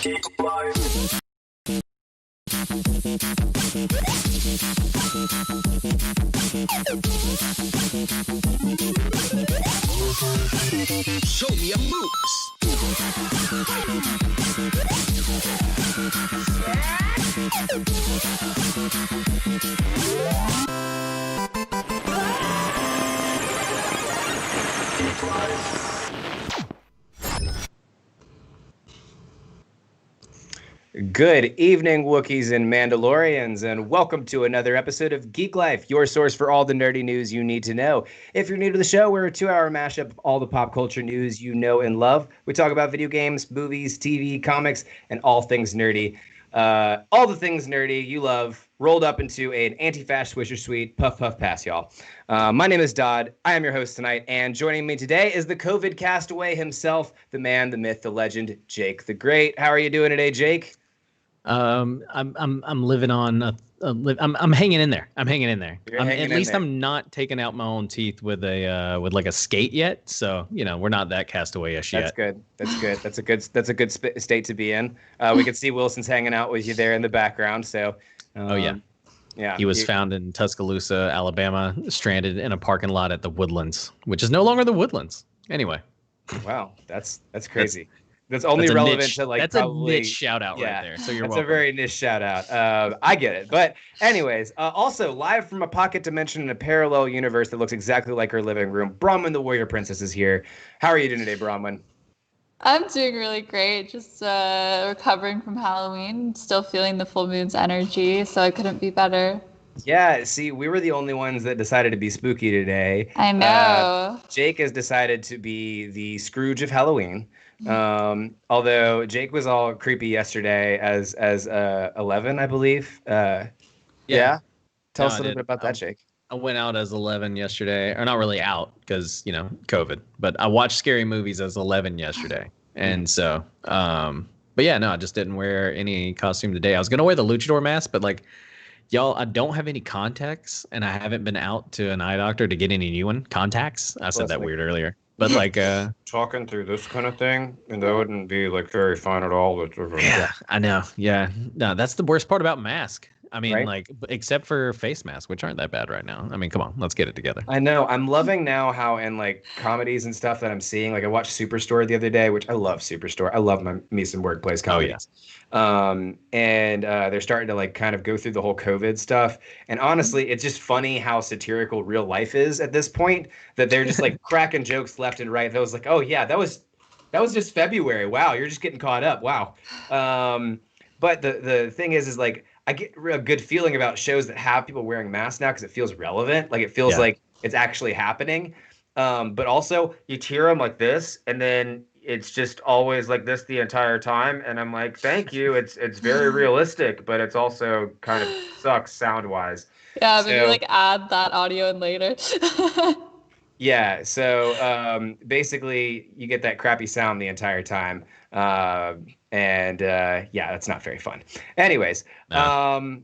Geeklife. Show me your moves. Good evening, Wookiees and Mandalorians, and welcome to another episode of Geek Life, your source for all the nerdy news you need to know. If you're new to the show, we're a 2-hour mashup of all the pop culture news you know and love. We talk about video games, movies, TV, comics, and all things nerdy. All the things nerdy you love rolled up into an anti-fast swisher sweet puff puff pass, y'all. My name is Dodd. I am your host tonight, and joining me today is the COVID castaway himself, the man, the myth, the legend, Jake the Great. How are you doing today, Jake? I'm living on I'm hanging in there. I'm hanging in there. At least I'm not taking out my own teeth with a skate yet. So, we're not that castaway-ish yet. That's good. That's a good state to be in. We could see Wilson's hanging out with you there in the background. So, yeah. He was found in Tuscaloosa, Alabama, stranded in a parking lot at the Woodlands, which is no longer the Woodlands. Anyway. Wow, that's crazy. That's only relevant to that's probably a niche shout out right there. So you're welcome. That's a very niche shout out. I get it. But anyways, also live from a pocket dimension in a parallel universe that looks exactly like her living room, Bronwyn the Warrior Princess is here. How are you doing today, Bronwyn? I'm doing really great. Just recovering from Halloween, still feeling the full moon's energy, so I couldn't be better. Yeah, see, we were the only ones that decided to be spooky today. I know. Jake has decided to be the Scrooge of Halloween. Although Jake was all creepy yesterday as 11, I believe. Yeah. Tell us a little bit about that, Jake. I went out as 11 yesterday, or not really out because, COVID, but I watched scary movies as 11 yesterday. And so, but yeah, no, I just didn't wear any costume today. I was going to wear the luchador mask, but y'all, I don't have any contacts and I haven't been out to an eye doctor to get any new contacts. I said that weird earlier. But talking through this kind of thing, and that wouldn't be very fun at all. Yeah, I know. Yeah, no, that's the worst part about mask. I mean, right? Except for face masks, which aren't that bad right now. I mean, come on, let's get it together. I know. I'm loving now how in comedies and stuff that I'm seeing. I watched Superstore the other day, which I love Superstore. I love me some workplace comedies. Oh, yeah. And they're starting to kind of go through the whole COVID stuff. And honestly, it's just funny how satirical real life is at this point. That they're just cracking jokes left and right. That was oh yeah, that was just February. Wow, you're just getting caught up. Wow. But the thing is I get a good feeling about shows that have people wearing masks now because it feels relevant. It feels like it's actually happening. But also you hear them like this, and then it's just always like this the entire time. And I'm like, thank you. It's very realistic, but it's also kind of sucks sound wise. Yeah, maybe add that audio in later. Yeah. So basically you get that crappy sound the entire time. And that's not very fun. Anyways, no.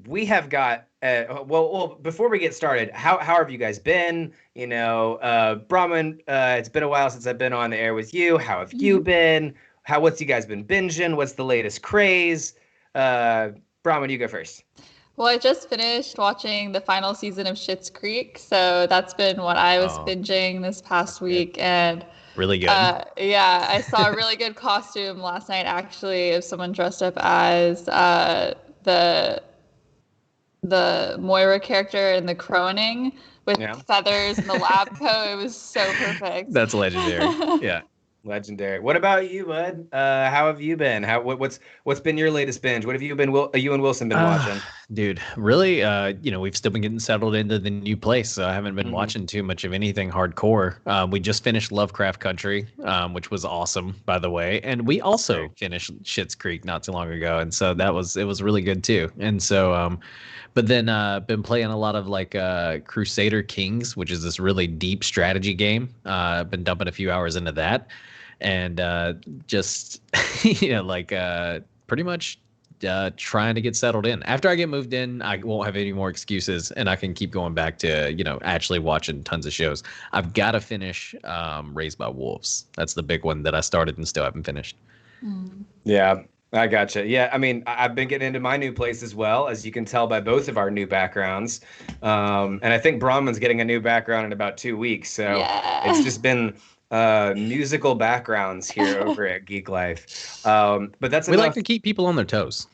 We have got well. Before we get started, how have you guys been? Bronwyn, it's been a while since I've been on the air with you. How have you been? What's you guys been binging? What's the latest craze? Bronwyn, you go first. Well, I just finished watching the final season of Schitt's Creek, so that's been what I was binging this past week, and. Really good. Yeah, I saw a really good costume last night, actually, of someone dressed up as the Moira character in The Croning with feathers and the lab coat. It was so perfect. That's legendary. Yeah. Legendary. What about you, bud? How have you been? What's been your latest binge? What have you and Wilson been watching? Dude, really, we've still been getting settled into the new place, so I haven't been watching too much of anything hardcore. We just finished Lovecraft Country, which was awesome, by the way, and we also finished Schitt's Creek not too long ago, and so it was really good too. And so, but then been playing a lot of Crusader Kings, which is this really deep strategy game. Been dumping a few hours into that. And just pretty much trying to get settled in. After I get moved in, I won't have any more excuses, and I can keep going back to actually watching tons of shows. I've got to finish Raised by Wolves. That's the big one that I started and still haven't finished. Yeah, I gotcha. Yeah, I mean, I've been getting into my new place as well, as you can tell by both of our new backgrounds. And I think Bronwyn's getting a new background in about 2 weeks. So it's just been musical backgrounds here over at Geek Life. But that's We enough. like to keep people on their toes.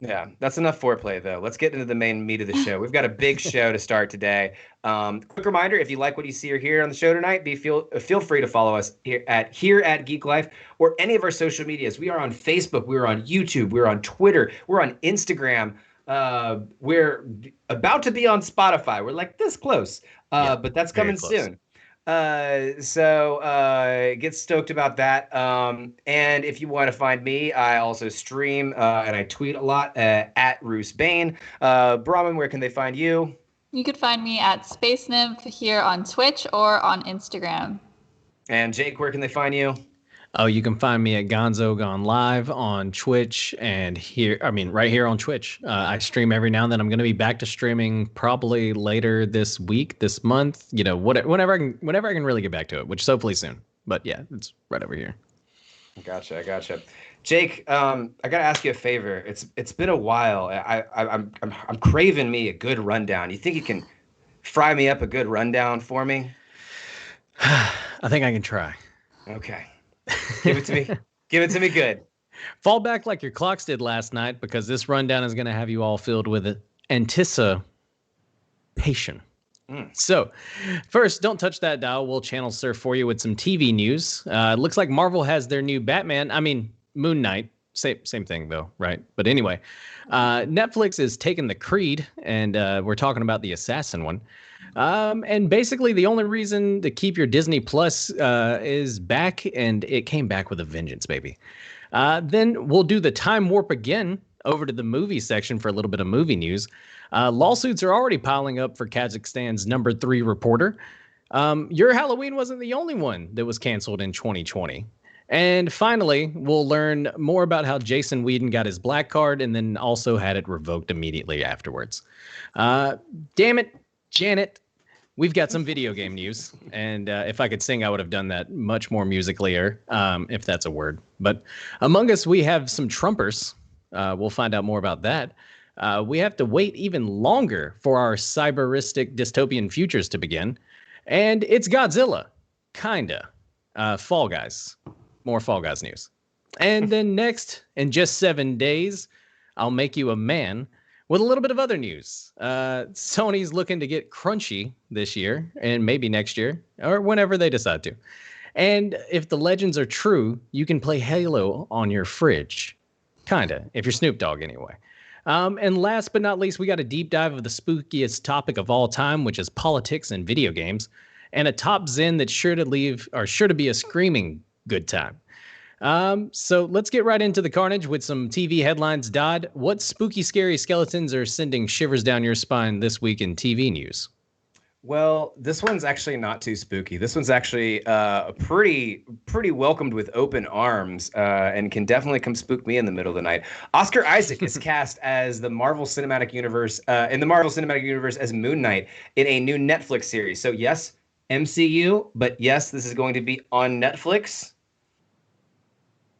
Yeah, that's enough foreplay, though. Let's get into the main meat of the show. We've got a big show to start today. Quick reminder: if you like what you see or hear on the show tonight, feel free to follow us here at Geek Life or any of our social medias. We are on Facebook, we're on YouTube, we're on Twitter, we're on Instagram. We're about to be on Spotify. We're like this close, but that's coming soon. So get stoked about that. And if you want to find me, I also stream and I tweet a lot at Roos Bane. Brahman, where can they find you? You could find me at Space Nymph here on Twitch or on Instagram. And Jake, where can they find you? Oh, you can find me at Gonzo Gone Live on Twitch and right here on Twitch. I stream every now and then. I'm going to be back to streaming probably later this week, this month, whenever I can really get back to it, which is hopefully soon. But yeah, it's right over here. Gotcha. Jake, I got to ask you a favor. It's been a while. I'm craving me a good rundown. You think you can fry me up a good rundown for me? I think I can try. Okay. Give it to me. Give it to me good. Fall back like your clocks did last night, because this rundown is going to have you all filled with anticipation. So, first, don't touch that dial. We'll channel surf for you with some TV news. Looks like Marvel has their new Moon Knight. Same thing, though, right? But anyway, Netflix is taking the Creed, and we're talking about the Assassin one. And basically the only reason to keep your Disney Plus is back, and it came back with a vengeance, baby. Then we'll do the time warp again over to the movie section for a little bit of movie news. Lawsuits are already piling up for Kazakhstan's number 3 reporter. Your Halloween wasn't the only one that was canceled in 2020. And finally, we'll learn more about how Jason Weadons got his black card and then also had it revoked immediately afterwards. Damn it, Janet. We've got some video game news, and if I could sing, I would have done that much more musically-er, if that's a word. But among us, we have some Trumpers. We'll find out more about that. We have to wait even longer for our cyberristic dystopian futures to begin. And it's Godzilla. Kinda. Fall Guys. More Fall Guys news. And then next, in just 7 days, I'll make you a man. With a little bit of other news, Sony's looking to get crunchy this year and maybe next year or whenever they decide to. And if the legends are true, you can play Halo on your fridge. Kinda, if you're Snoop Dogg anyway. And last but not least, we got a deep dive of the spookiest topic of all time, which is politics and video games, and a top zen that's sure to be a screaming good time. So let's get right into the carnage with some TV headlines. Dodd, what spooky, scary skeletons are sending shivers down your spine this week in TV news? Well, this one's actually not too spooky. This one's actually pretty welcomed with open arms, and can definitely come spook me in the middle of the night. Oscar Isaac is cast as the Marvel Cinematic Universe as Moon Knight in a new Netflix series. So yes, MCU, but yes, this is going to be on Netflix.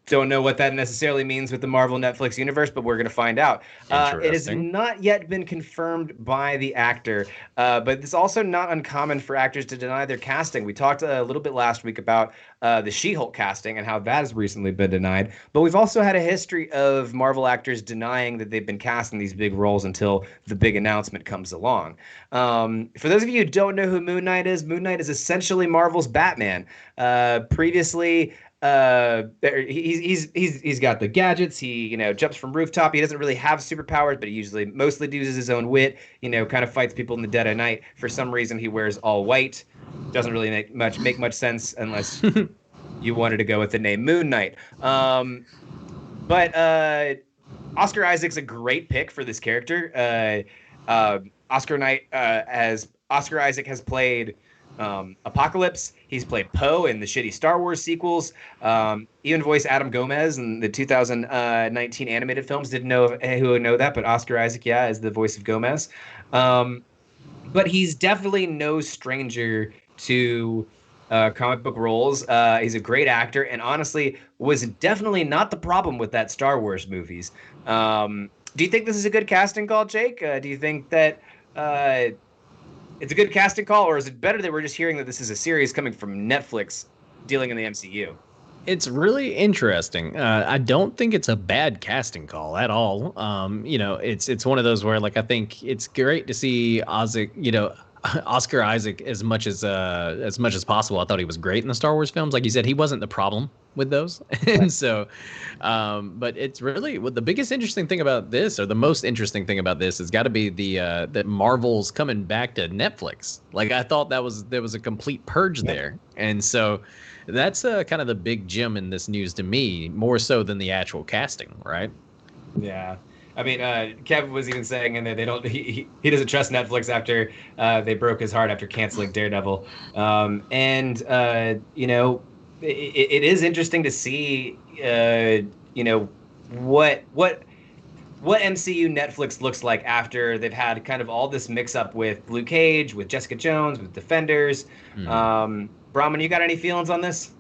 Don't know what that necessarily means with the Marvel Netflix universe, but we're going to find out. It has not yet been confirmed by the actor, but it's also not uncommon for actors to deny their casting. We talked a little bit last week about the She-Hulk casting and how that has recently been denied, but we've also had a history of Marvel actors denying that they've been cast in these big roles until the big announcement comes along. For those of you who don't know who Moon Knight is essentially Marvel's Batman. Previously, he's got the gadgets. He jumps from rooftop. He doesn't really have superpowers, but he mostly uses his own wit. Kind of fights people in the dead of night. For some reason, he wears all white. Doesn't really make much sense unless you wanted to go with the name Moon Knight. But Oscar Isaac's a great pick for this character. Oscar Isaac has played Apocalypse. He's played Poe in the shitty Star Wars sequels. Even voiced Adam Gomez in the 2019 animated films. Didn't know who would know that, but Oscar Isaac, is the voice of Gomez. But he's definitely no stranger to comic book roles. He's a great actor, and honestly, was definitely not the problem with that Star Wars movies. Do you think this is a good casting call, Jake? Do you think that it's a good casting call, or is it better that we're just hearing that this is a series coming from Netflix dealing in the MCU? It's really interesting. I don't think it's a bad casting call at all. It's one of those where like I think it's great to see Oscar Isaac as much as possible. I thought he was great in the Star Wars films. Like you said, he wasn't the problem with those. And so, but it's really the biggest interesting thing about this, or the most interesting thing about this, has got to be that Marvel's coming back to Netflix. Like I thought there was a complete purge there, and so that's kind of the big gem in this news to me, more so than the actual casting, right? Yeah. I mean, Kev was even saying in there he doesn't trust Netflix after they broke his heart after canceling Daredevil, it is interesting to see what MCU Netflix looks like after they've had kind of all this mix up with Luke Cage, with Jessica Jones, with Defenders. Brahman, you got any feelings on this?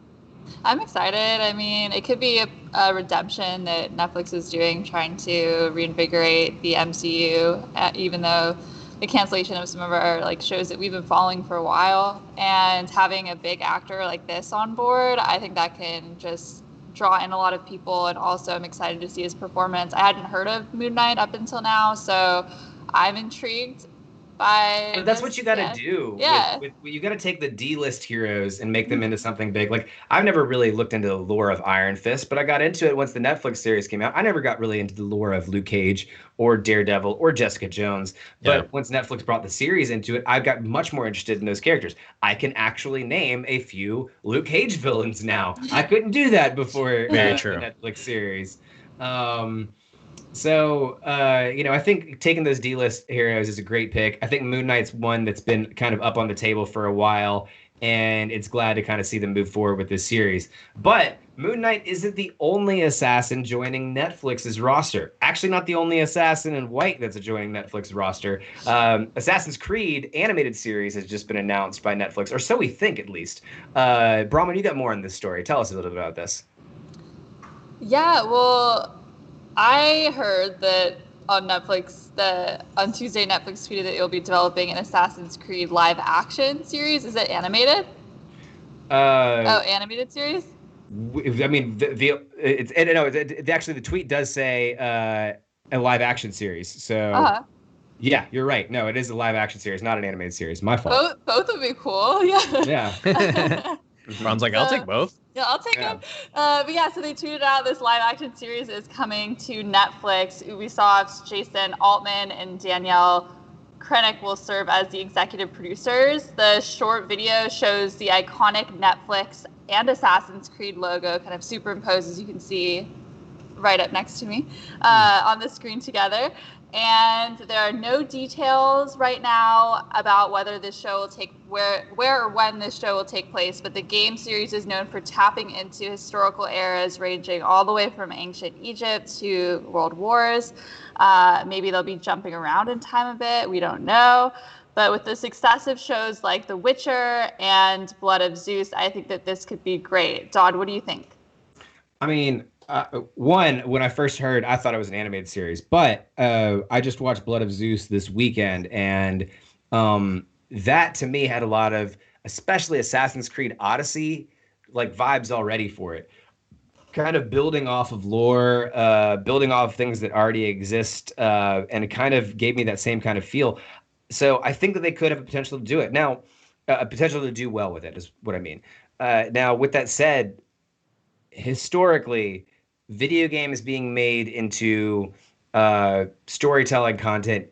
I'm excited. I mean, it could be a redemption that Netflix is doing, trying to reinvigorate the MCU, even though the cancellation of some of our like shows that we've been following for a while, and having a big actor like this on board, I think that can just draw in a lot of people. And also I'm excited to see his performance. I hadn't heard of Moon Knight up until now, so I'm intrigued. But that's what you got to do. Yeah. You got to take the D-list heroes and make them into something big. Like, I've never really looked into the lore of Iron Fist, but I got into it once the Netflix series came out. I never got really into the lore of Luke Cage or Daredevil or Jessica Jones. But once Netflix brought the series into it, I got much more interested in those characters. I can actually name a few Luke Cage villains now. I couldn't do that before Very true. the Netflix series. So, I think taking those D-list heroes is a great pick. I think Moon Knight's one that's been kind of up on the table for a while, and it's glad to kind of see them move forward with this series. But Moon Knight isn't the only assassin joining Netflix's roster. Actually, not the only assassin in white that's joining Netflix's roster. Assassin's Creed animated series has just been announced by Netflix, or so we think at least. Brahman, you got more on this story. Tell us a little bit about this. Yeah, well, I heard that on Netflix, on Tuesday, Netflix tweeted that it'll be developing an Assassin's Creed live action series. Is it animated? Animated series? I mean, actually the tweet does say a live action series. So yeah, you're right. No, it is a live action series, not an animated series. My fault. Both would be cool. Yeah. Yeah. Ron's like, I'll take both. Yeah, I'll take them. But yeah, so they tweeted out this live action series is coming to Netflix. Ubisoft's Jason Altman and Danielle Krennic will serve as the executive producers. The short video shows the iconic Netflix and Assassin's Creed logo kind of superimposed, as you can see right up next to me, on the screen together. And there are no details right now about whether this show will where or when this show will take place, but the game series is known for tapping into historical eras ranging all the way from ancient Egypt to world wars. Maybe they'll be jumping around in time a bit. We don't know. But with the success of shows like The Witcher and Blood of Zeus, I think that this could be great. Dodd, what do you think? I mean, when I first heard, I thought it was an animated series, but I just watched Blood of Zeus this weekend, and that to me had a lot of, especially Assassin's Creed Odyssey, like vibes already for it. Kind of building off of lore, building off things that already exist, and it kind of gave me that same kind of feel. So I think that they could have a potential to do it. Now, a potential to do well with it is what I mean. Now, with that said, historically, video games being made into storytelling content,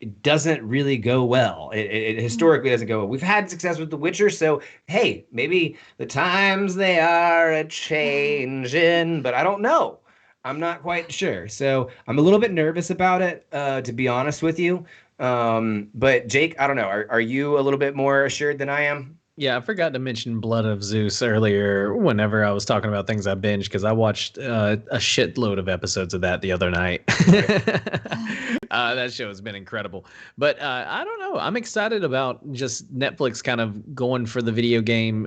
it doesn't really go well. It historically doesn't go well. We've had success with The Witcher, so hey, maybe the times they are a changing, but I don't know. I'm not quite sure. So I'm a little bit nervous about it, to be honest with you. But Jake, I don't know. Are you a little bit more assured than I am? Yeah, I forgot to mention Blood of Zeus earlier whenever I was talking about things I binged, because I watched a shitload of episodes of that the other night. That show has been incredible. But I don't know. I'm excited about just Netflix kind of going for the video game,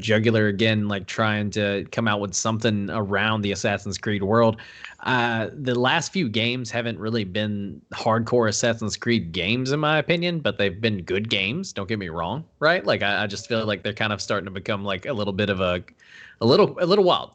jugular again, like trying to come out with something around the Assassin's Creed world. The last few games haven't really been hardcore Assassin's Creed games, in my opinion, but they've been good games. Don't get me wrong, right? Like I just feel like they're kind of starting to become like a little bit of a little wild.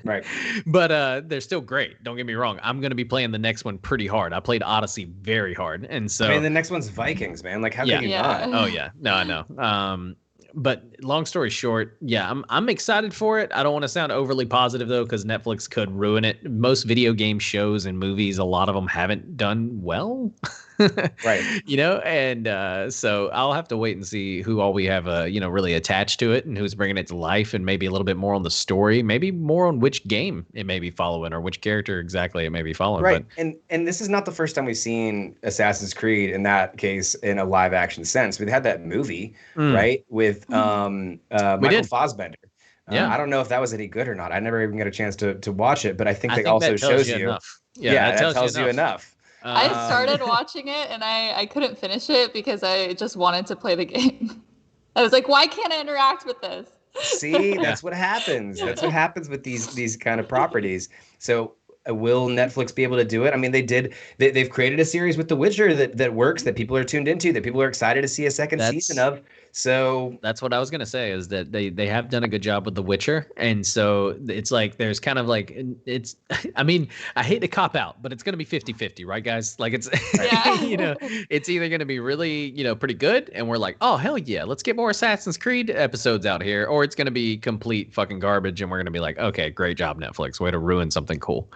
Right. But they're still great. Don't get me wrong. I'm going to be playing the next one pretty hard. I played Odyssey very hard. And so I mean, the next one's Vikings, man. Like, how can you not? Oh yeah. No, I know. But long story short, yeah, I'm excited for it. I don't want to sound overly positive though, because Netflix could ruin it. Most video game shows and movies, a lot of them haven't done well. Right. And so I'll have to wait and see who all we have, really attached to it and who's bringing it to life, and maybe a little bit more on the story, maybe more on which game it may be following or which character exactly it may be following. Right. But, and this is not the first time we've seen Assassin's Creed in that case in a live action sense. We've had that movie, right, with Michael Fassbender. I don't know if that was any good or not. I never even got a chance to watch it, but I think that also shows you enough. That tells you enough. I started watching it and I couldn't finish it because I just wanted to play the game. I was like, why can't I interact with this? See, that's what happens. That's what happens with these kind of properties. So will Netflix be able to do it? I mean, they've created a series with The Witcher that works, that people are tuned into, that people are excited to see a second season of. So that's what I was going to say, is that they have done a good job with The Witcher. And so it's like, there's kind of like, I mean, I hate to cop out, but it's going to be 50-50, right, guys? Like it's, it's either going to be really, pretty good. And we're like, oh, hell yeah, let's get more Assassin's Creed episodes out here. Or it's going to be complete fucking garbage. And we're going to be like, okay, great job, Netflix. Way to ruin something cool.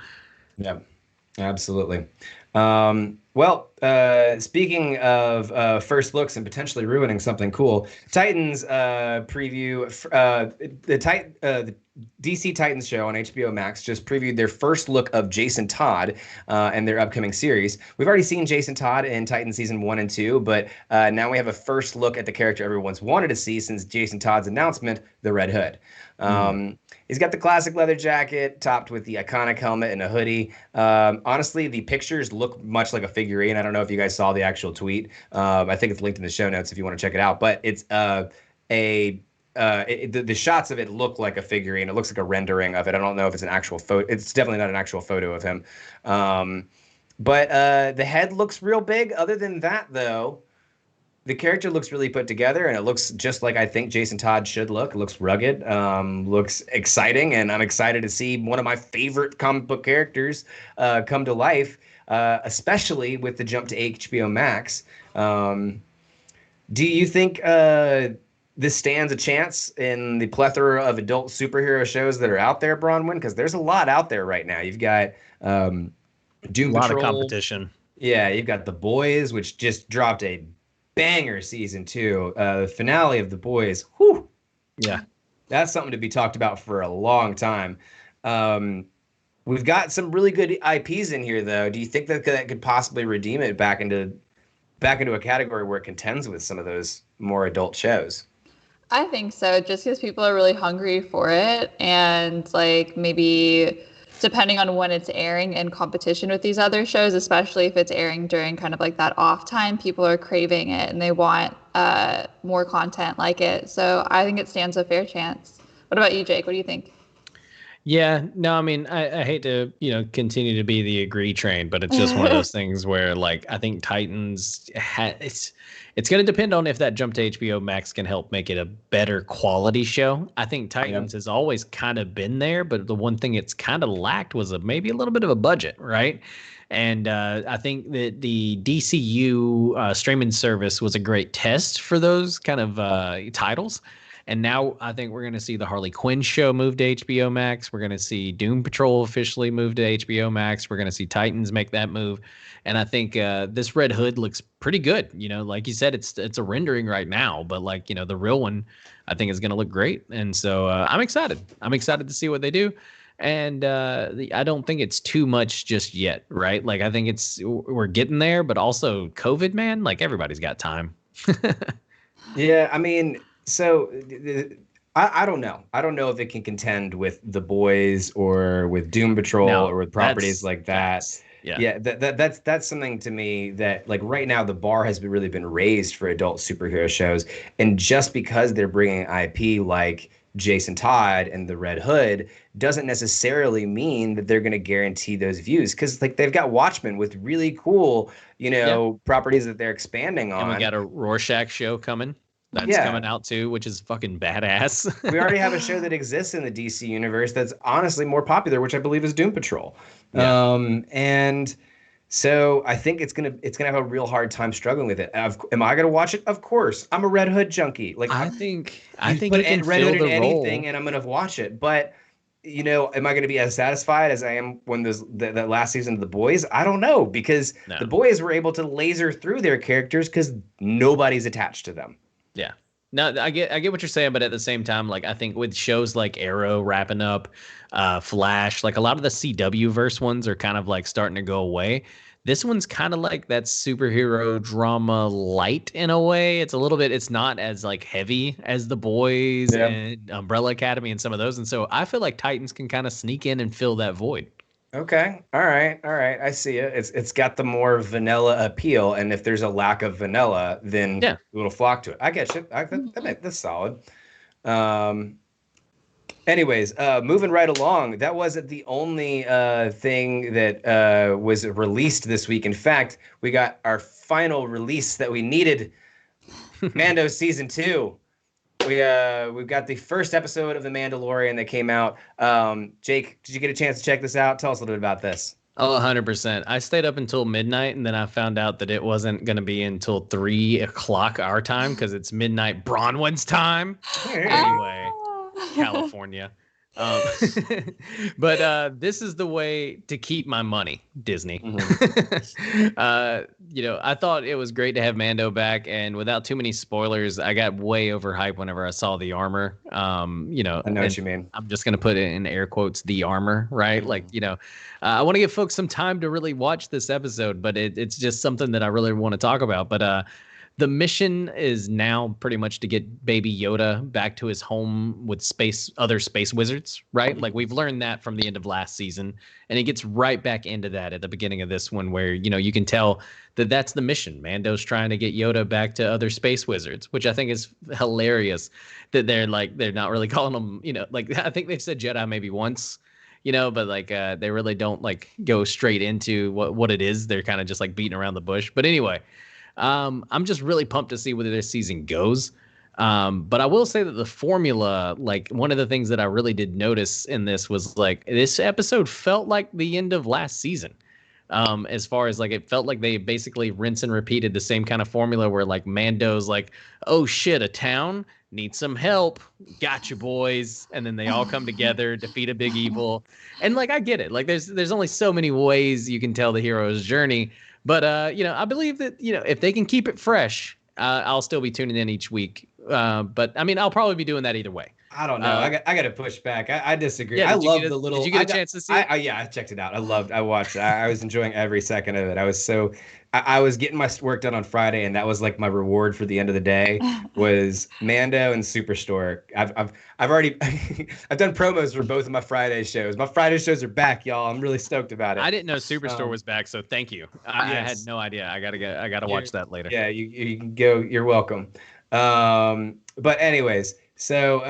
Yeah, absolutely. Speaking of first looks and potentially ruining something cool, Titans preview, the DC Titans show on HBO Max just previewed their first look of Jason Todd and their upcoming series. We've already seen Jason Todd in Titans season 1 and 2, but now we have a first look at the character everyone's wanted to see since Jason Todd's announcement, the Red Hood. He's got the classic leather jacket topped with the iconic helmet and a hoodie. Honestly, the pictures look much like a figurine. I don't know if you guys saw the actual tweet. I think it's linked in the show notes if you want to check it out. But it's the shots of it look like a figurine. It looks like a rendering of it. I don't know if it's an actual photo. It's definitely not an actual photo of him. But the head looks real big. Other than that, though, the character looks really put together, and it looks just like I think Jason Todd should look. It looks rugged, looks exciting, and I'm excited to see one of my favorite comic book characters come to life, especially with the jump to HBO Max. Do you think this stands a chance in the plethora of adult superhero shows that are out there, Bronwyn? Because there's a lot out there right now. You've got Doom Patrol. A lot of competition. Yeah, you've got The Boys, which just dropped a banger season 2. The finale of The Boys. Whew. Yeah. That's something to be talked about for a long time. We've got some really good IPs in here, though. Do you think that could possibly redeem it back into a category where it contends with some of those more adult shows? I think so, just because people are really hungry for it, and like maybe depending on when it's airing in competition with these other shows, especially if it's airing during kind of like that off time, people are craving it and they want more content like it. So I think it stands a fair chance. What about you, Jake? What do you think? Yeah, no, I mean, I hate to, continue to be the agree train, but it's just one of those things where, like, I think Titans, it's going to depend on if that jump to HBO Max can help make it a better quality show. I think Titans has always kind of been there, but the one thing it's kind of lacked was maybe a little bit of a budget, right? And I think that the DCU streaming service was a great test for those kind of titles. And now I think we're going to see the Harley Quinn show move to HBO Max. We're going to see Doom Patrol officially move to HBO Max. We're going to see Titans make that move. And I think this Red Hood looks pretty good. Like you said, it's a rendering right now, but like, the real one I think is going to look great. And so I'm excited. I'm excited to see what they do. And I don't think it's too much just yet, right? Like, I think we're getting there, but also COVID, man, like everybody's got time. Yeah, I mean, so I don't know. I don't know if it can contend with The Boys or with Doom Patrol or with properties like that. Yeah, that's something to me that like right now the bar has really been raised for adult superhero shows, and just because they're bringing IP like Jason Todd and the Red Hood doesn't necessarily mean that they're going to guarantee those views, because like they've got Watchmen with really cool, properties that they're expanding on. And we got a Rorschach show coming. That's coming out too, which is fucking badass. We already have a show that exists in the DC universe that's honestly more popular, which I believe is Doom Patrol. Yeah. And so I think it's gonna have a real hard time struggling with it. Am I gonna watch it? Of course. I'm a Red Hood junkie. Like I think you can Red fill Hood the in role. anything, and I'm gonna watch it. But am I gonna be as satisfied as I am when that last season of The Boys? I don't know, because The Boys were able to laser through their characters because nobody's attached to them. Yeah. No, I get what you're saying, but at the same time, like I think with shows like Arrow wrapping up, Flash, like a lot of the CW verse ones are kind of like starting to go away. This one's kind of like that superhero drama light in a way. It's not as like heavy as The Boys and Umbrella Academy and some of those. And so I feel like Titans can kind of sneak in and fill that void. Okay. All right. I see it. It's got the more vanilla appeal, and if there's a lack of vanilla, then it'll flock to it. I get you. That's solid. Anyways, moving right along. That wasn't the only thing that was released this week. In fact, we got our final release that we needed. Mando season 2. We've got the first episode of The Mandalorian that came out. Jake, did you get a chance to check this out? Tell us a little bit about this. Oh, 100%. I stayed up until midnight, and then I found out that it wasn't going to be until 3 o'clock our time because it's midnight Bronwyn's time. Anyway, California. But this is the way to keep my money, Disney. I thought it was great to have Mando back, and without too many spoilers, I got way overhyped whenever I saw the armor. I know what you mean. I'm just gonna put it in air quotes, the armor, right? Like, I want to give folks some time to really watch this episode, but it's just something that I really want to talk about. But the mission is now pretty much to get Baby Yoda back to his home with other space wizards, right? Like we've learned that from the end of last season, and it gets right back into that at the beginning of this one, where you can tell that that's the mission. Mando's trying to get Yoda back to other space wizards, which I think is hilarious. That they're not really calling them, I think they've said Jedi maybe once. But like they really don't like go straight into what it is. They're kind of just like beating around the bush. But anyway. I'm just really pumped to see where this season goes. But I will say that the formula, like one of the things that I really did notice in this was like this episode felt like the end of last season. As far as like it felt like they basically rinse and repeated the same kind of formula where like Mando's like, oh shit, a town needs some help. Gotcha, boys. And then they all come together, defeat a big evil. And like I get it. Like there's only so many ways you can tell the hero's journey. But, I believe that, if they can keep it fresh, I'll still be tuning in each week. But, I mean, I'll probably be doing that either way. I don't know. I got to push back. I disagree. Yeah, I love the little. Did you get a chance to see it? I checked it out. I watched it. I was enjoying every second of it. I was getting my work done on Friday, and that was like my reward for the end of the day was Mando and Superstore. I've already I've done promos for both of my Friday shows. My Friday shows are back, y'all. I'm really stoked about it. I didn't know Superstore was back, so thank you. I had no idea. I gotta watch that later. Yeah, you can go. You're welcome. But anyways. So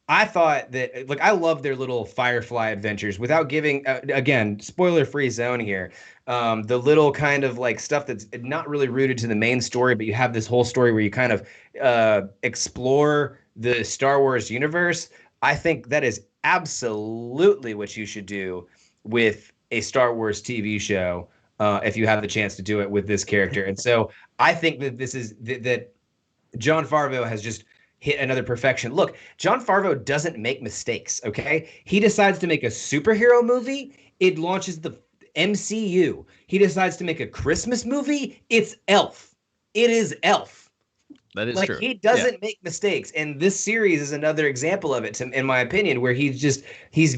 I thought that, like, I love their little Firefly adventures without giving, again, spoiler-free zone here. The little kind of like stuff that's not really rooted to the main story, but you have this whole story where you kind of explore the Star Wars universe. I think that is absolutely what you should do with a Star Wars TV show if you have the chance to do it with this character. And so I think that this is that Jon Favreau has just hit another perfection. Look, Jon Favreau doesn't make mistakes, okay? He decides to make a superhero movie, it launches the MCU. He decides to make a Christmas movie, it's Elf. It is Elf. That is true. He doesn't make mistakes, and this series is another example of it, in my opinion, where he's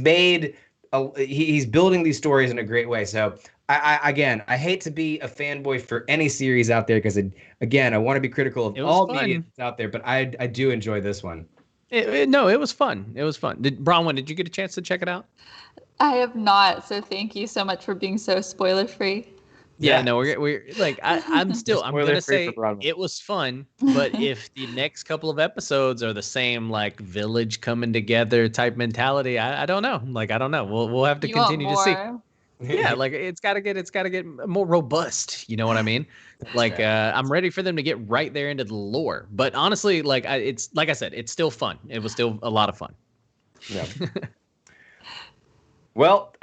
building these stories in a great way. So I hate to be a fanboy for any series out there because, again, I want to be critical of all media out there, but I do enjoy this one. No, it was fun. It was fun. Bronwyn, did you get a chance to check it out? I have not, so thank you so much for being so spoiler free. Yeah, no, we're like I'm gonna say it was fun, but if the next couple of episodes are the same like village coming together type mentality, I don't know. Like I don't know. We'll have to continue to see. Yeah, like it's gotta get more robust. You know what I mean? Like I'm ready for them to get right there into the lore. But honestly, like it's like I said, it's still fun. It was still a lot of fun. Yeah. Well,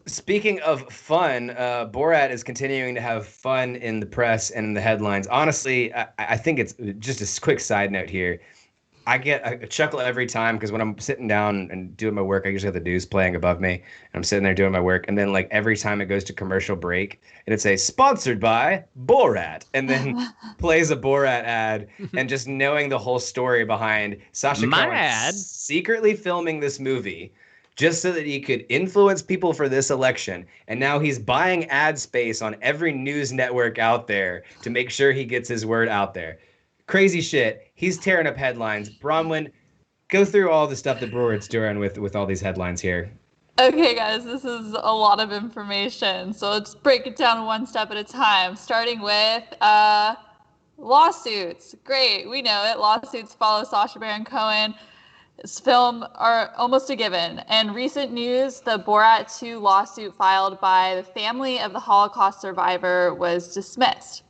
speaking of fun, Borat is continuing to have fun in the press and in the headlines. Honestly, I think it's just a quick side note here. I get a chuckle every time because when I'm sitting down and doing my work, I usually have the news playing above me, and I'm sitting there doing my work, and then like every time it goes to commercial break, it'd say sponsored by Borat, and then plays a Borat ad, and just knowing the whole story behind Sacha Cohen secretly filming this movie just so that he could influence people for this election, and now he's buying ad space on every news network out there to make sure he gets his word out there. Crazy shit. He's tearing up headlines. Bronwyn, go through all the stuff that Borat's doing with all these headlines here. Okay, guys, this is a lot of information. So let's break it down one step at a time, starting with lawsuits. Great, we know it. Lawsuits follow Sacha Baron Cohen. This film are almost a given. And recent news, the Borat 2 lawsuit filed by the family of the Holocaust survivor was dismissed.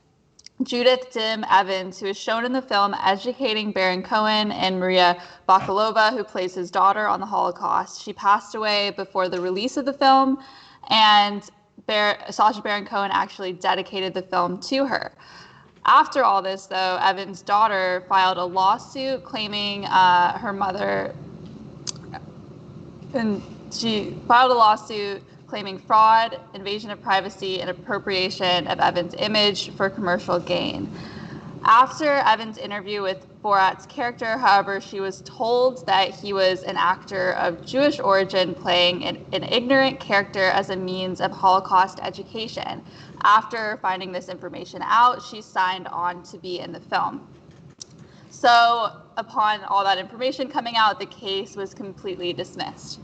Judith Dim Evans, who is shown in the film educating Baron Cohen, and Maria Bakalova, who plays his daughter on the Holocaust. She passed away before the release of the film, and Sacha Baron Cohen actually dedicated the film to her. After all this, though, Evans' daughter filed a lawsuit claiming her mother, and she filed a lawsuit claiming fraud, invasion of privacy, and appropriation of Evans' image for commercial gain. After Evans' interview with Borat's character, however, she was told that he was an actor of Jewish origin playing an ignorant character as a means of Holocaust education. After finding this information out, she signed on to be in the film. So upon all that information coming out, the case was completely dismissed.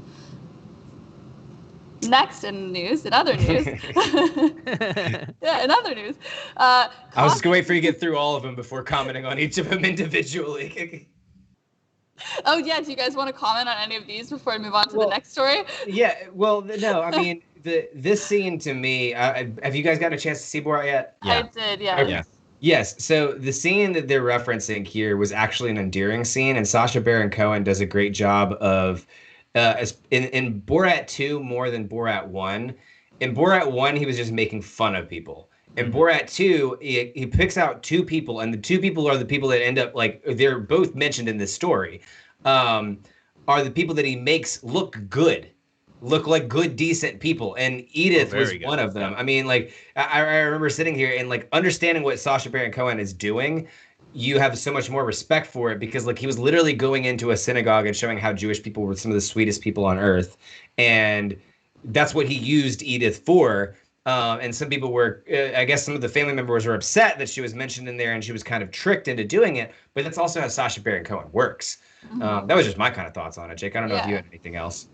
Next in other news. I was just going to wait for you to get through all of them before commenting on each of them individually. Oh, yeah. Do you guys want to comment on any of these before I move on to the next story? Yeah. Well, no. I mean, this scene to me, have you guys gotten a chance to see Borat yet? Yeah. I did, yeah. Okay. Yes. So the scene that they're referencing here was actually an endearing scene, and Sacha Baron Cohen does a great job of in Borat 2 more than Borat 1. In Borat 1, he was just making fun of people. In Borat 2, he picks out two people, and the two people are the people that end up, like, they're both mentioned in this story, are the people that he makes look good, look like good, decent people. And Edith was one of them. I mean, like, I remember sitting here and, like, understanding what Sacha Baron Cohen is doing. You have so much more respect for it because, like, he was literally going into a synagogue and showing how Jewish people were some of the sweetest people on earth. And that's what he used Edith for. And some people were, I guess some of the family members were upset that she was mentioned in there and she was kind of tricked into doing it. But that's also how Sacha Baron Cohen works. That was just my kind of thoughts on it, Jake. I don't know if you had anything else.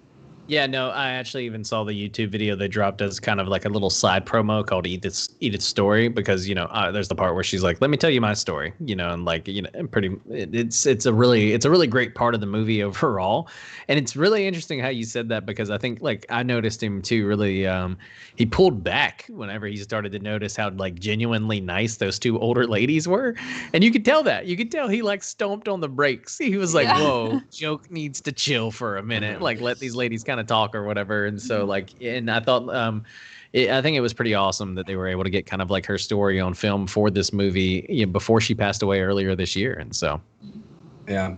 Yeah, no, I actually even saw the YouTube video they dropped as kind of like a little side promo called Edith's Story, because, you know, there's the part where she's like, let me tell you my story, you know, and like, you know, it's a really great part of the movie overall. And it's really interesting how you said that, because I think, like, I noticed him too, really, he pulled back whenever he started to notice how, like, genuinely nice those two older ladies were. And you could tell he like stomped on the brakes. He was like, whoa, joke needs to chill for a minute. Like, let these ladies kind of talk or whatever. And so, like, and I thought I think it was pretty awesome that they were able to get kind of like her story on film for this movie, you know, before she passed away earlier this year. And so yeah,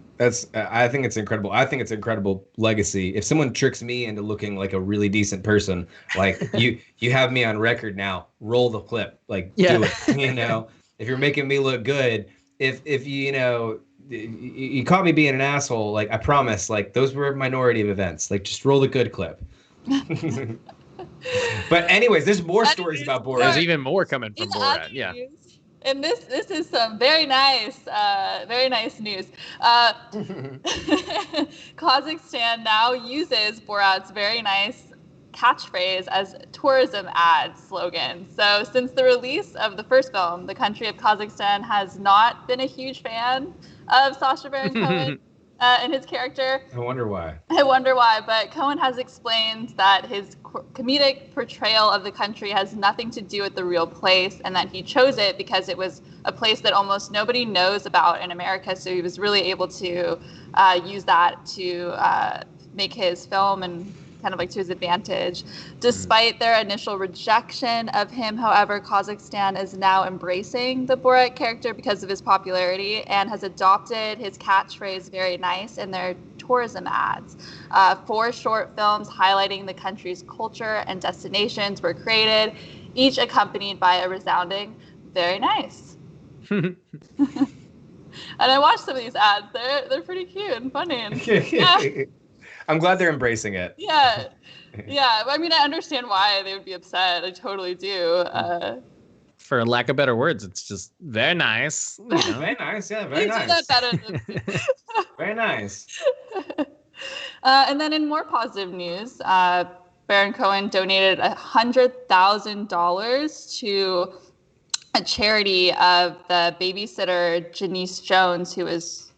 I think it's incredible. I think it's incredible legacy. If someone tricks me into looking like a really decent person, like, you have me on record now, roll the clip, like, do it, you know. If you're making me look good, if you know, you caught me being an asshole, like, I promise, like, those were a minority of events. Like, just roll the good clip. But anyways, there's more stories about Borat. There's even more coming from Borat. Yeah. And this is some very nice news. Kazakhstan now uses Borat's very nice catchphrase as tourism ad slogan. So since the release of the first film, the country of Kazakhstan has not been a huge fan of Sacha Baron Cohen and his character. I wonder why. But Cohen has explained that his comedic portrayal of the country has nothing to do with the real place, and that he chose it because it was a place that almost nobody knows about in America. So he was really able to use that to make his film and kind of like to his advantage. Despite their initial rejection of him, however, Kazakhstan is now embracing the Borat character because of his popularity and has adopted his catchphrase "very nice" in their tourism ads. 4 short films highlighting the country's culture and destinations were created, each accompanied by a resounding "very nice." And I watched some of these ads. They're pretty cute and funny. And, yeah. I'm glad they're embracing it. Yeah. I mean, I understand why they would be upset. I totally do. For lack of better words, it's just very nice. You know? Very nice. Yeah, very nice. Do that better than Very nice. And then in more positive news, Baron Cohen donated $100,000 to a charity of the babysitter Janice Jones, who is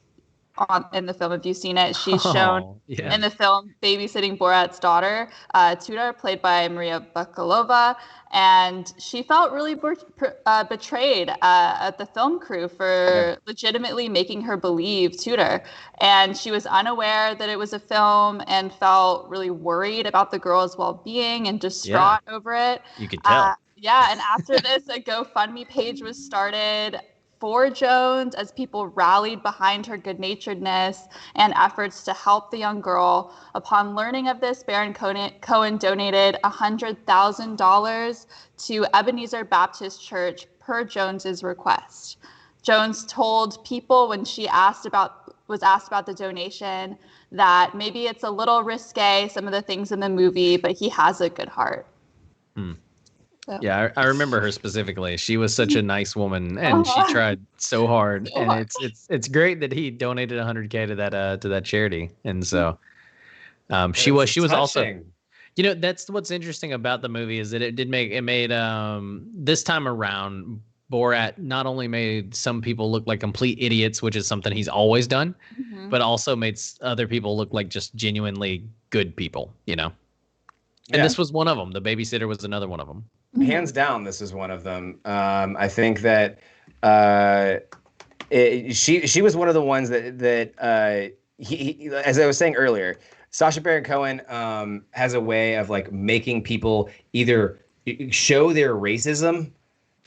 in the film. If you've seen it, she's shown in the film babysitting Borat's daughter, Tudor, played by Maria Bakalova, and she felt really betrayed at the film crew for legitimately making her believe Tudor, and she was unaware that it was a film and felt really worried about the girl's well-being and distraught over it. You could tell. And after this, a GoFundMe page was started for Jones as people rallied behind her good-naturedness and efforts to help the young girl. Upon learning of this, Baron Cohen donated $100,000 to Ebenezer Baptist Church per Jones's request. Jones told People when she was asked about the donation that maybe it's a little risque, some of the things in the movie, but he has a good heart. So. Yeah, I remember her specifically. She was such a nice woman, and she tried so hard. And it's great that he donated $100K to that charity. And so, she was also, that's what's interesting about the movie is that it made this time around, Borat not only made some people look like complete idiots, which is something he's always done, but also made other people look like just genuinely good people. And this was one of them. The babysitter was another one of them. Hands down, this is one of them. I think that she was one of the ones that he, as I was saying earlier, Sacha Baron Cohen has a way of like making people either show their racism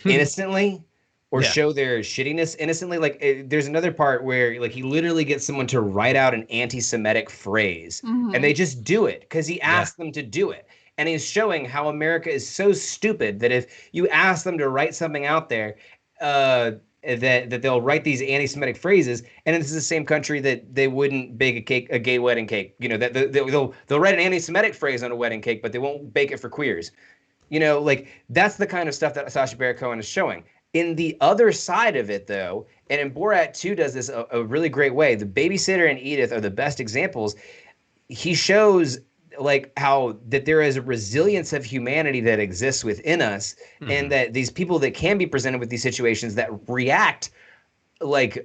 innocently or show their shittiness innocently. Like there's another part where like he literally gets someone to write out an anti-Semitic phrase and they just do it because he asked them to do it. And he's showing how America is so stupid that if you ask them to write something out there, that they'll write these anti-Semitic phrases. And this is the same country that they wouldn't bake a gay wedding cake. That they'll write an anti-Semitic phrase on a wedding cake, but they won't bake it for queers. Like that's the kind of stuff that Sacha Baron Cohen is showing. In the other side of it, though, and in Borat 2 does this a really great way. The babysitter and Edith are the best examples. He shows like how that there is a resilience of humanity that exists within us, and that these people that can be presented with these situations that react like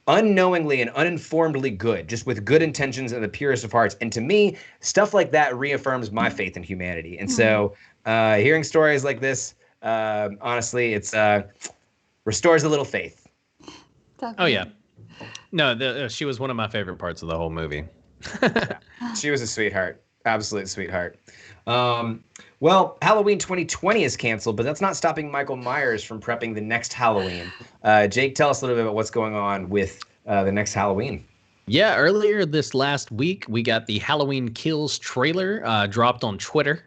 unknowingly and uninformedly good, just with good intentions and the purest of hearts. And to me, stuff like that reaffirms my faith in humanity. And so hearing stories like this, honestly, it's restores a little faith. Definitely. Oh, yeah. No, she was one of my favorite parts of the whole movie. She was a sweetheart. Absolute sweetheart. Well, Halloween 2020 is canceled, but that's not stopping Michael Myers from prepping the next Halloween. Jake, tell us a little bit about what's going on with the next Halloween. Yeah, earlier this last week, we got the Halloween Kills trailer dropped on Twitter.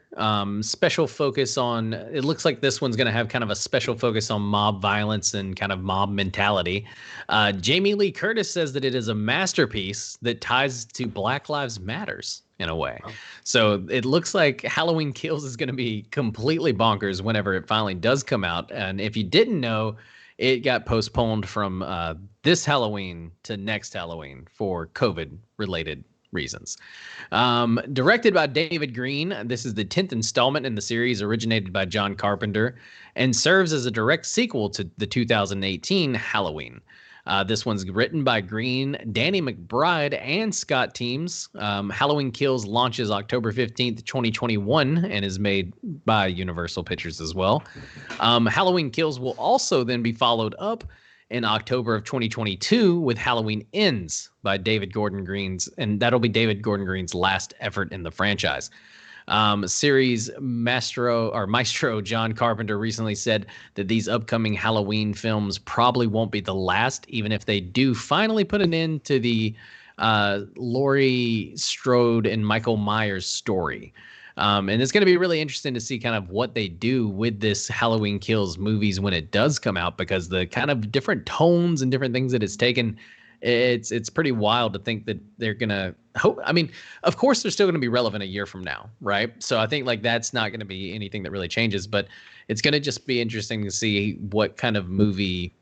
Special focus on, it looks like this one's going to have kind of a special focus on mob violence and kind of mob mentality. Jamie Lee Curtis says that it is a masterpiece that ties to Black Lives Matters in a way. Oh. So it looks like Halloween Kills is going to be completely bonkers whenever it finally does come out. And if you didn't know, it got postponed from this Halloween to next Halloween for COVID-related reasons. Directed by David Green, this is the 10th installment in the series, originated by John Carpenter, and serves as a direct sequel to the 2018 Halloween. This one's written by Green, Danny McBride, and Scott Teems. Halloween Kills launches October 15th, 2021, and is made by Universal Pictures as well. Halloween Kills will also then be followed up in October of 2022 with Halloween Ends by David Gordon Green's, and that'll be David Gordon Green's last effort in the franchise. Series Maestro John Carpenter recently said that these upcoming Halloween films probably won't be the last, even if they do finally put an end to the Laurie Strode and Michael Myers story. And it's going to be really interesting to see kind of what they do with this Halloween Kills movies when it does come out, because the kind of different tones and different things that it's taken, it's pretty wild to think that they're going to hope. I mean, of course, they're still going to be relevant a year from now, right? So I think like that's not going to be anything that really changes, but it's going to just be interesting to see what kind of movie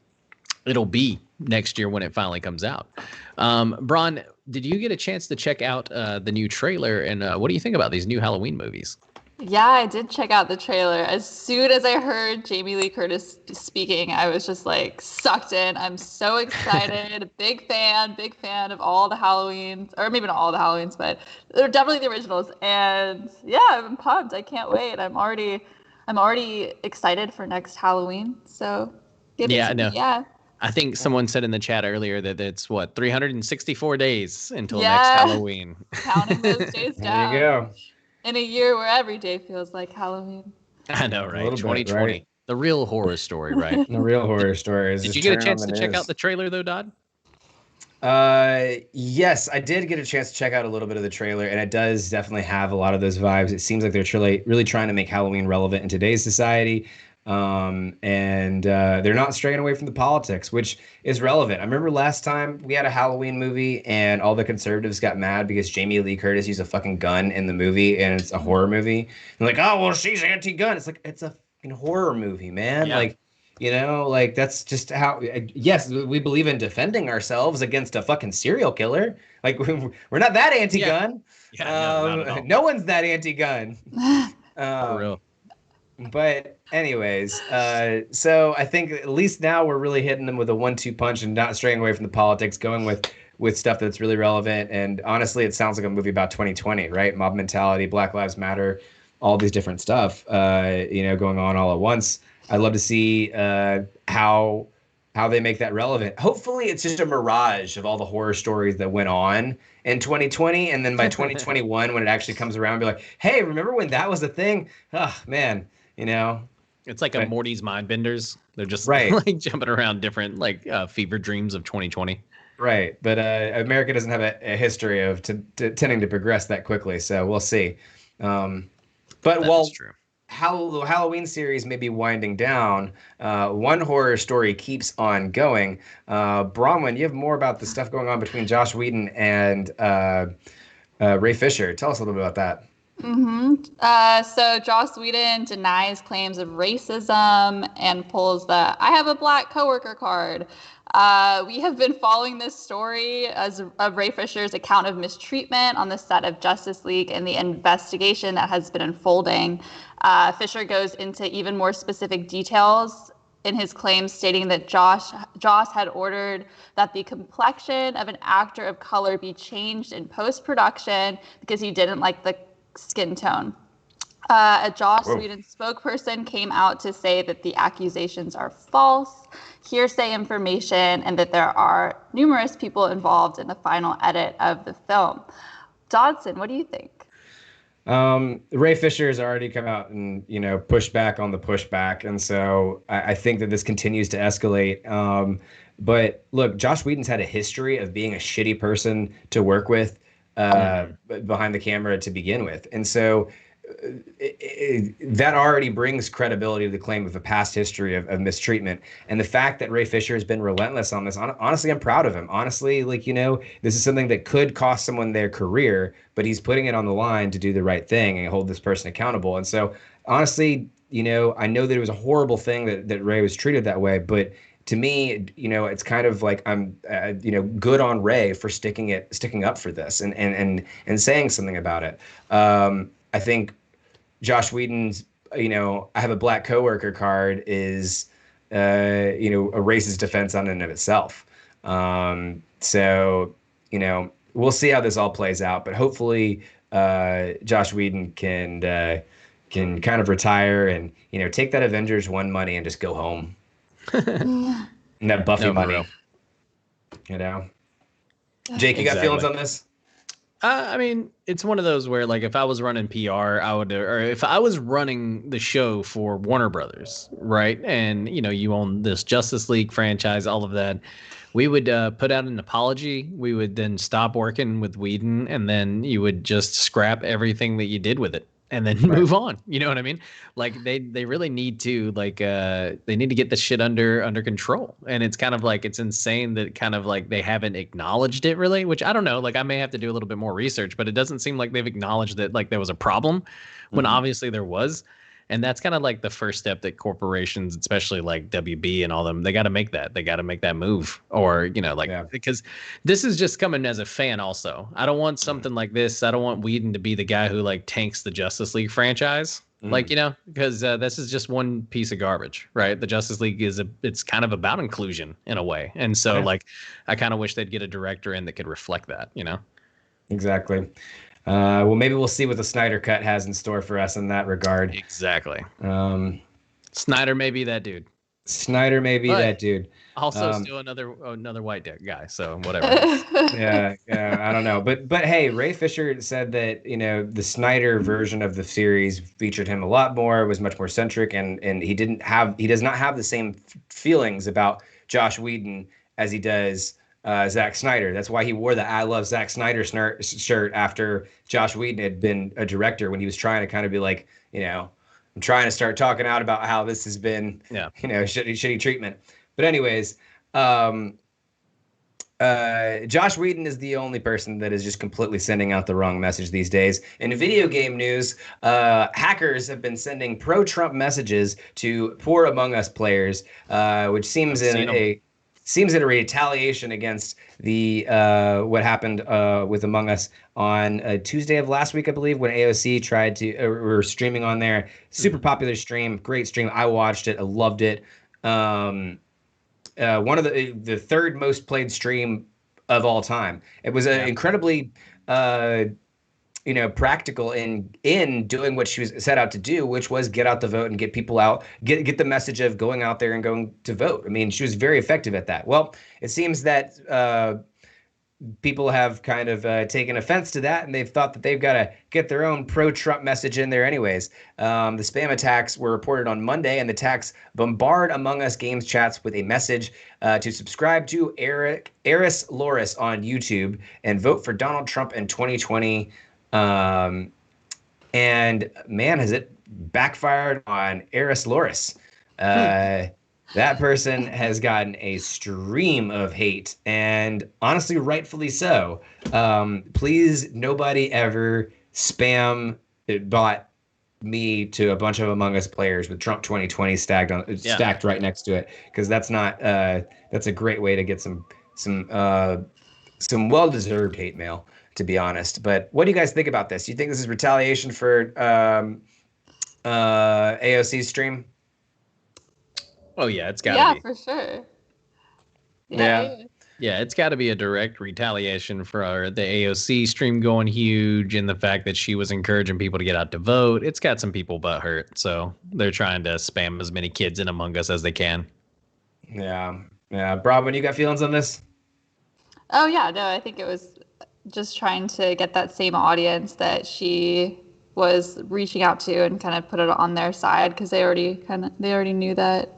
it'll be next year when it finally comes out. Bron, did you get a chance to check out the new trailer, and what do you think about these new Halloween movies? Yeah, I did check out the trailer. As soon as I heard Jamie Lee Curtis speaking, I was just like sucked in. I'm so excited. Big fan of all the Halloweens, or maybe not all the Halloweens, but they're definitely the originals. And yeah, I'm pumped. I can't wait. I'm already excited for next Halloween. So yeah. I think someone said in the chat earlier that it's 364 days until next Halloween. Counting those days down. There you go. In a year where every day feels like Halloween. I know, right? 2020. Right? The real horror story, right? The real horror story. Did you get a chance to check out the trailer, though, Dodd? Yes, I did get a chance to check out a little bit of the trailer, and it does definitely have a lot of those vibes. It seems like they're really trying to make Halloween relevant in today's society. And they're not straying away from the politics, which is relevant. I remember last time we had a Halloween movie and all the conservatives got mad because Jamie Lee Curtis used a fucking gun in the movie, and it's a horror movie. And like, oh, well, she's anti-gun. It's like, it's a fucking horror movie, man. Yeah. Like, you know, like that's just how, yes, we believe in defending ourselves against a fucking serial killer. Like we're not that anti-gun. No one's that anti-gun. For real. But anyways, so I think at least now we're really hitting them with a 1-2 punch and not straying away from the politics, going with stuff that's really relevant. And honestly, it sounds like a movie about 2020, right? Mob mentality, Black Lives Matter, all these different stuff, going on all at once. I'd love to see how they make that relevant. Hopefully, it's just a mirage of all the horror stories that went on in 2020, and then by 2021, when it actually comes around, be like, hey, remember when that was a thing? Oh man. It's like a Morty's Mind Benders. They're just like jumping around different fever dreams of 2020. Right, but America doesn't have a history of tending to progress that quickly, so we'll see. But while the Halloween series may be winding down, one horror story keeps on going. Bronwyn, you have more about the stuff going on between Joss Whedon and Ray Fisher. Tell us a little bit about that. So Joss Whedon denies claims of racism and pulls the "I have a black coworker" card. We have been following this story of Ray Fisher's account of mistreatment on the set of Justice League and the investigation that has been unfolding. Fisher goes into even more specific details in his claims, stating that Joss had ordered that the complexion of an actor of color be changed in post-production because he didn't like the skin tone. A Joss Whedon spokesperson came out to say that the accusations are false, hearsay information, and that there are numerous people involved in the final edit of the film. Dodson, what do you think? Ray Fisher has already come out and, pushed back on the pushback. And so I think that this continues to escalate. But look, Josh Whedon's had a history of being a shitty person to work with behind the camera to begin with. And so that already brings credibility to the claim of a past history of mistreatment. And the fact that Ray Fisher has been relentless on this, honestly, I'm proud of him. Honestly, this is something that could cost someone their career, but he's putting it on the line to do the right thing and hold this person accountable. And so, honestly, I know that it was a horrible thing that Ray was treated that way, but to me, it's kind of like I'm, good on Ray for sticking up for this and saying something about it. I think Josh Whedon's, I have a black coworker card is, a racist defense on and of itself. So, we'll see how this all plays out, but hopefully, Josh Whedon can kind of retire and, take that Avengers 1 money and just go home. And that Buffy money, Jake, you got feelings on this? I mean, it's one of those where, like, if I was running PR, or if I was running the show for Warner Brothers, right? And, you own this Justice League franchise, all of that, we would put out an apology. We would then stop working with Whedon, and then you would just scrap everything that you did with it and then move on. You know what I mean? Like, they really need to, they need to get the shit under control. And it's kind of like, it's insane that kind of like they haven't acknowledged it really, which I don't know, like I may have to do a little bit more research, but it doesn't seem like they've acknowledged that like there was a problem when obviously there was. And that's kind of like the first step that corporations, especially like WB and all them, they got to make that. They got to make that move, or because this is just coming as a fan. Also, I don't want something like this. I don't want Whedon to be the guy who like tanks the Justice League franchise, because this is just one piece of garbage, right? The Justice League it's kind of about inclusion in a way, and so I kind of wish they'd get a director in that could reflect that, Exactly. Well, maybe we'll see what the Snyder Cut has in store for us in that regard. Exactly. Snyder may be that dude. That dude. Also, still another white guy. So whatever. yeah, I don't know, but hey, Ray Fisher said that the Snyder version of the series featured him a lot more, was much more centric, and he does not have the same feelings about Josh Whedon as he does Zack Snyder. That's why he wore the I Love Zack Snyder shirt after Josh Whedon had been a director, when he was trying to kind of be like, I'm trying to start talking out about how this has been, shitty treatment. But anyways, Josh Whedon is the only person that is just completely sending out the wrong message these days. In video game news, hackers have been sending pro-Trump messages to poor Among Us players, which seems in a retaliation against the what happened with Among Us on Tuesday of last week, I believe, when AOC tried to were streaming on there. Super popular stream, great stream. I watched it, I loved it. One of the third most played stream of all time. It was incredibly practical in doing what she was set out to do, which was get out the vote and get people out, get the message of going out there and going to vote. I mean, she was very effective at that. Well, it seems that people have kind of taken offense to that, and they've thought that they've got to get their own pro-Trump message in there anyways. The spam attacks were reported on Monday, and the attacks bombard Among Us games chats with a message to subscribe to Eris Loris on YouTube and vote for Donald Trump in 2020. And man, has it backfired on Eris Loris. That person has gotten a stream of hate, and honestly, rightfully so. Please, nobody ever spam bot me to a bunch of Among Us players with Trump 2020 stacked right next to it, because that's not that's a great way to get some well-deserved hate mail, to be honest. But what do you guys think about this? Do you think this is retaliation for AOC's stream? Oh yeah, it's gotta be. Yeah, for sure. Yeah, it's got to be a direct retaliation for the AOC stream going huge, and the fact that she was encouraging people to get out to vote. It's got some people butt hurt, so they're trying to spam as many kids in Among Us as they can. Yeah. Brabman, you got feelings on this? Oh yeah, no, I think it was just trying to get that same audience that she was reaching out to and kind of put it on their side because they already knew that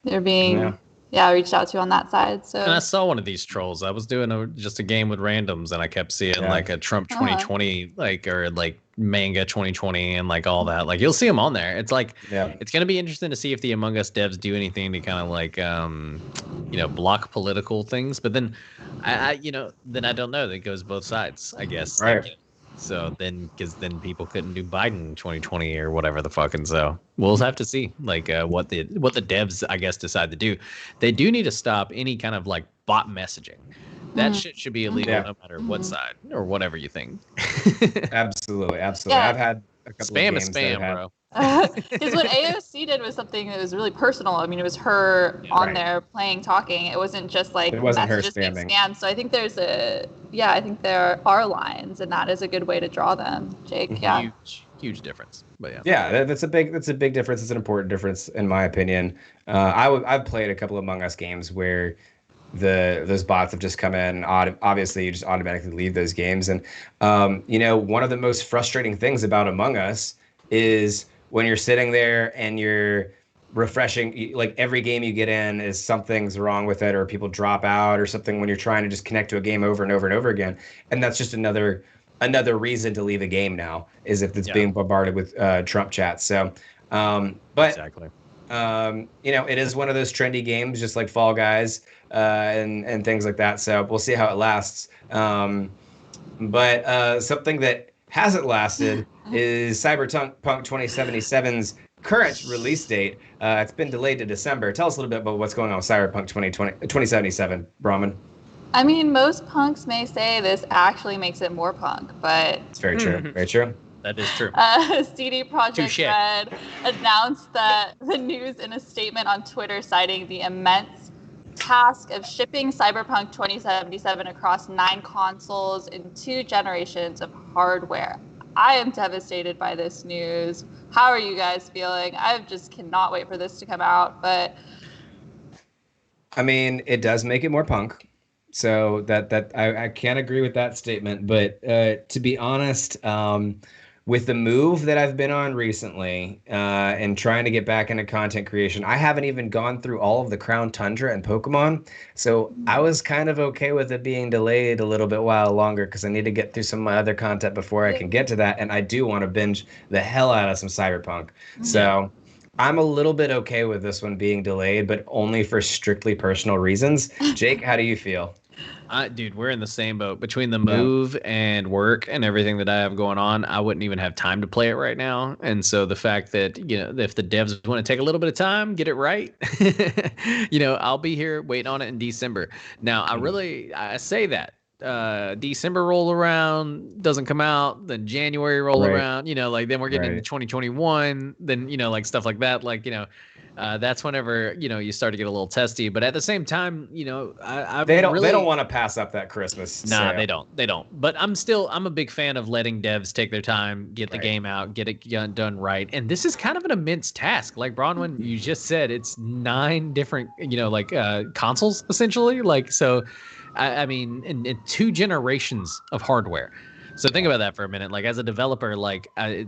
they're being reached out to on that side. So and I saw one of these trolls. I was doing just a game with randoms, and I kept seeing like a Trump 2020 or manga 2020 and like all that. Like you'll see them on there. It's like it's gonna be interesting to see if the Among Us devs do anything to kind of like block political things. But then I don't know. That goes both sides, I guess. Right. Like, so because then people couldn't do Biden 2020 or whatever the fuck, and so we'll have to see like what the devs I guess decide to do. They do need to stop any kind of like bot messaging. That shit should be illegal no matter what side or whatever you think. Absolutely. Yeah. I've had a couple spam of games is spam, bro. Because what AOC did was something that was really personal. I mean, it was her on there playing, talking. It wasn't just like it wasn't her messages being spamming. scammed. So I think I think there are lines, and that is a good way to draw them. Jake, Huge difference. But that's a big difference. It's an important difference in my opinion. I've played a couple of Among Us games where those bots have just come in. Obviously, you just automatically leave those games. And one of the most frustrating things about Among Us is when you're sitting there and you're refreshing, like every game you get in is something's wrong with it, or people drop out or something when you're trying to just connect to a game over and over and over again. And that's just another reason to leave a game now, is if it's being bombarded with Trump chats. So, exactly. It is one of those trendy games, just like Fall Guys and things like that. So we'll see how it lasts. But something that hasn't lasted is Cyberpunk 2077's current release date. It's been delayed to December. Tell us a little bit about what's going on with Cyberpunk 2077, Brahman. I mean, most punks may say this actually makes it more punk, but it's very true. Very true. That is true. CD Projekt Red announced the news in a statement on Twitter, citing the immense task of shipping Cyberpunk 2077 across 9 consoles in 2 generations of hardware. I am devastated by this news. How are you guys feeling? I just cannot wait for this to come out. But I mean, it does make it more punk. So that I can't agree with that statement. But to be honest, with the move that I've been on recently and trying to get back into content creation, I haven't even gone through all of the Crown Tundra and Pokemon. So I was kind of okay with it being delayed a little bit while longer because I need to get through some of my other content before I can get to that. And I do want to binge the hell out of some Cyberpunk. So I'm a little bit okay with this one being delayed, but only for strictly personal reasons. Jake, how do you feel? Dude, we're in the same boat. Between the move and work and everything that I have going on, I wouldn't even have time to play it right now. And so the fact that, if the devs want to take a little bit of time, get it right, I'll be here waiting on it in December. Now, I say that. December roll around, doesn't come out, then January roll around, then we're getting into 2021, then, stuff like that. That's whenever, you start to get a little testy. But at the same time, they don't want to pass up that Christmas Nah, sale. they don't. But I'm a big fan of letting devs take their time, get the game out, get it done right. And this is kind of an immense task. Like Bronwyn, you just said, it's 9 different, consoles essentially. So, I mean, in 2 generations of hardware. So think about that for a minute. Like as a developer, I